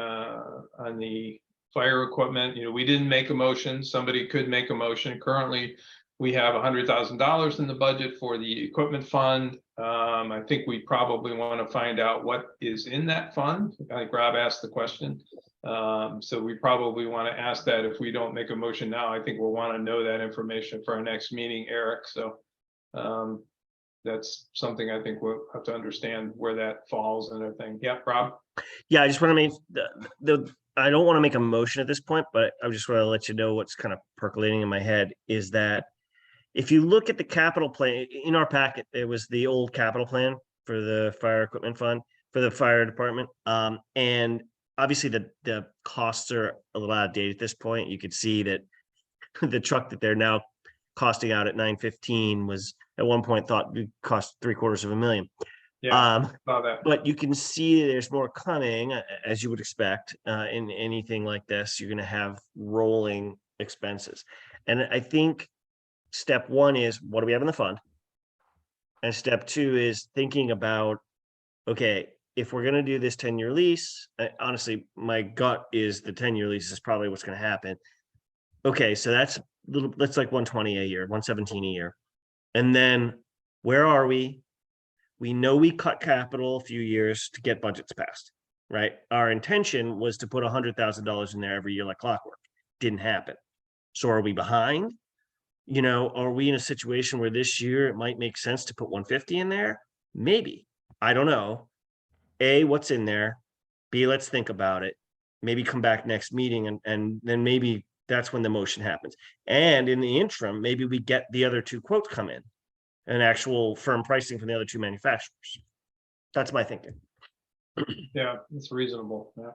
fire equipment. You know, we didn't make a motion. Somebody could make a motion. Currently, we have $100,000 in the budget for the equipment fund. I think we probably want to find out what is in that fund. I think Rob asked the question. So we probably want to ask that if we don't make a motion now. I think we'll want to know that information for our next meeting, Eric. So that's something I think we'll have to understand where that falls and everything. Yeah, Rob? Yeah, I just want to make I don't want to make a motion at this point, but I just want to let you know what's kind of percolating in my head is that if you look at the capital plan in our packet, it was the old capital plan for the fire equipment fund for the fire department. And obviously the costs are a little out of date at this point. You could see that the truck that they're now costing out at $915 was at one point thought would cost $750,000. Yeah, saw that. But you can see there's more coming, as you would expect in anything like this. You're going to have rolling expenses. And I think step one is what do we have in the fund? And step two is thinking about, okay, if we're going to do this 10-year lease, honestly, my gut is the 10-year lease is probably what's going to happen. Okay, so that's like 120 a year, 117 a year. And then where are we? We know we cut capital a few years to get budgets passed, right? Our intention was to put $100,000 in there every year like clockwork. Didn't happen. So are we behind? You know, are we in a situation where this year it might make sense to put 150 in there? Maybe. I don't know. A, what's in there? B, let's think about it. Maybe come back next meeting and then maybe that's when the motion happens. And in the interim, maybe we get the other two quotes come in, an actual firm pricing from the other two manufacturers. That's my thinking. Yeah, it's reasonable. Yeah.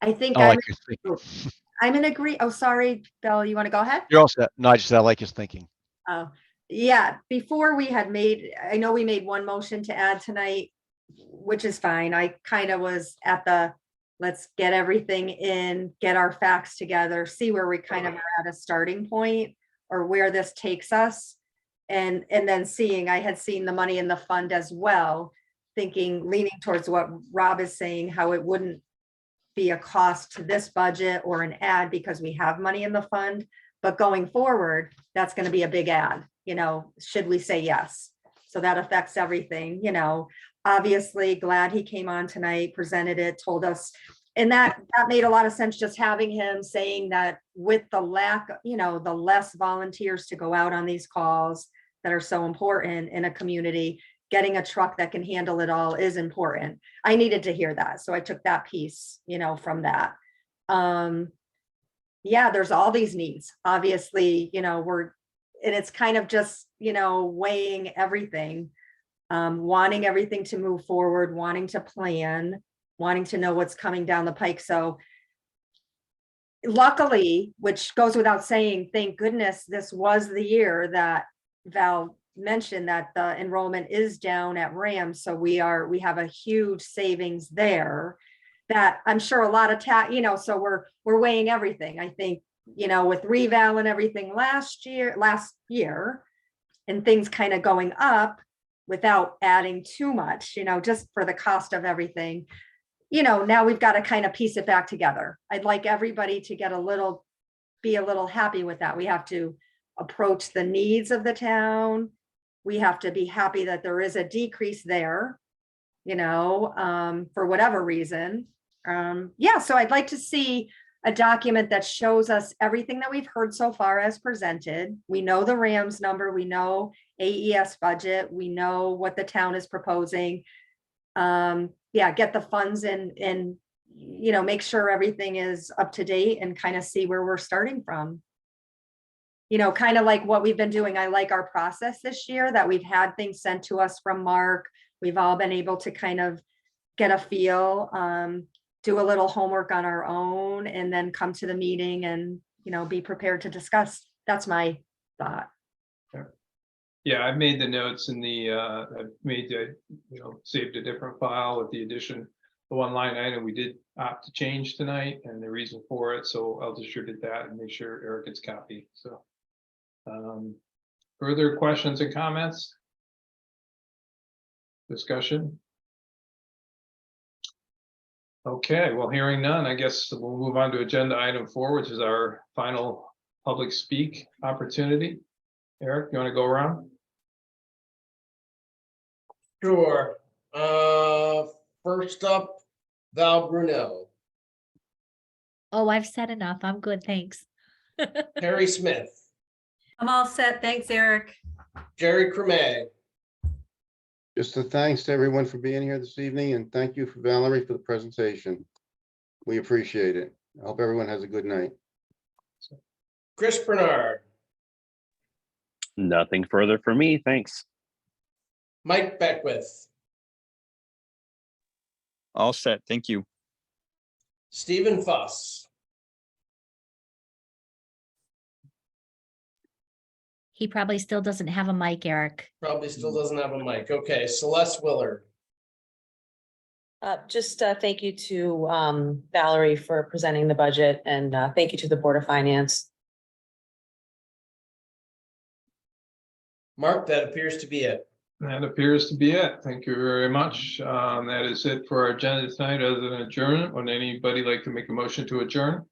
I think I like your thinking. I'm in agree. Oh, sorry, Bill, you want to go ahead? You're all set. No, I just said I like his thinking. Oh, yeah, before we had I know we made one motion to add tonight, which is fine. I kind of was at let's get everything in, get our facts together, see where we kind of are at a starting point or where this takes us. And then I had seen the money in the fund as well, leaning towards what Rob is saying, how it wouldn't be a cost to this budget or an ad because we have money in the fund, but going forward, that's going to be a big ad, you know, should we say yes? So that affects everything, you know, obviously glad he came on tonight, presented it, told us, and that made a lot of sense, just having him saying that with the lack, you know, the less volunteers to go out on these calls that are so important in a community, getting a truck that can handle it all is important. I needed to hear that. So I took that piece, you know, from that. Yeah, there's all these needs, obviously, you know, and it's kind of just, you know, weighing everything, wanting everything to move forward, wanting to plan, wanting to know what's coming down the pike. So luckily, which goes without saying, thank goodness this was the year that Val mentioned that the enrollment is down at Rams. So we have a huge savings there that I'm sure a lot of you know, so we're weighing everything. I think, you know, with reval and everything last year and things kind of going up without adding too much, you know, just for the cost of everything, you know, now we've got to kind of piece it back together. I'd like everybody to be a little happy with that. We have to approach the needs of the town. We have to be happy that there is a decrease there, you know, for whatever reason. Yeah, so I'd like to see a document that shows us everything that we've heard so far as presented. We know the Rams number, we know AES budget, we know what the town is proposing. yeah, get the funds and, you know, make sure everything is up to date and kind of see where we're starting from. You know, kind of like what we've been doing. I like our process this year that we've had things sent to us from Mark. We've all been able to kind of get a feel, do a little homework on our own, and then come to the meeting and, you know, be prepared to discuss. That's my thought. Yeah, I've made the notes in the, I've made the, saved a different file with the addition, the one line item we did opt to change tonight and the reason for it. So I'll distribute that and make sure Eric gets a copy. So further questions and comments? Discussion? Okay, well, hearing none, I guess we'll move on to agenda item 4, which is our final public speak opportunity. Eric, you want to go around? Sure. First up, Val Brunel, Oh, I've said enough. I'm good, thanks. Harry Smith, I'm all set. Thanks, Eric. Jerry Cremay, Just a thanks to everyone for being here this evening, and thank you for Valerie for the presentation. We appreciate it. I hope everyone has a good night. Chris Bernard, Nothing further for me. Thanks. Mike Beckwith, All set. Thank you. Stephen Fuss, He probably still doesn't have a mic, Eric. probably still doesn't have a mic. Okay, Celeste Willard, Just thank you to Valerie for presenting the budget, and thank you to the Board of Finance. Mark, that appears to be it. That appears to be it. Thank you very much. That is it for our agenda tonight. Other than adjournment, would anybody like to make a motion to adjourn?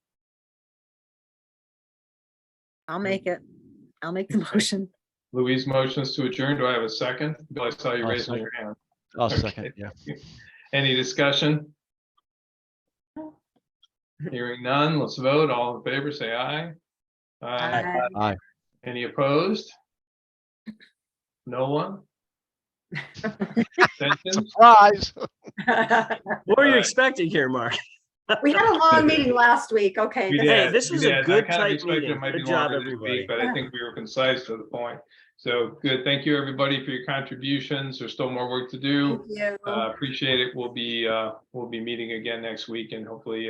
I'll make it. I'll make the motion. Louise motions to adjourn. Do I have a second? Bill, I saw you I'll raising second. your hand. I'll Okay. second, yeah. Any discussion? Hearing none, let's vote. All in favor, say aye. Aye. Any opposed? No one? Abstentions? Surprise. What were you expecting here, Mark? We had a long meeting last week. Okay. We this- Hey, did, this we was a did. I good, kind of tight expected meeting. it might be Good job, longer this everybody. week, but I think we were concise to the point. So good. Thank you, everybody, for your contributions. There's still more work to do. Thank you. Appreciate it. We'll be meeting again next week and hopefully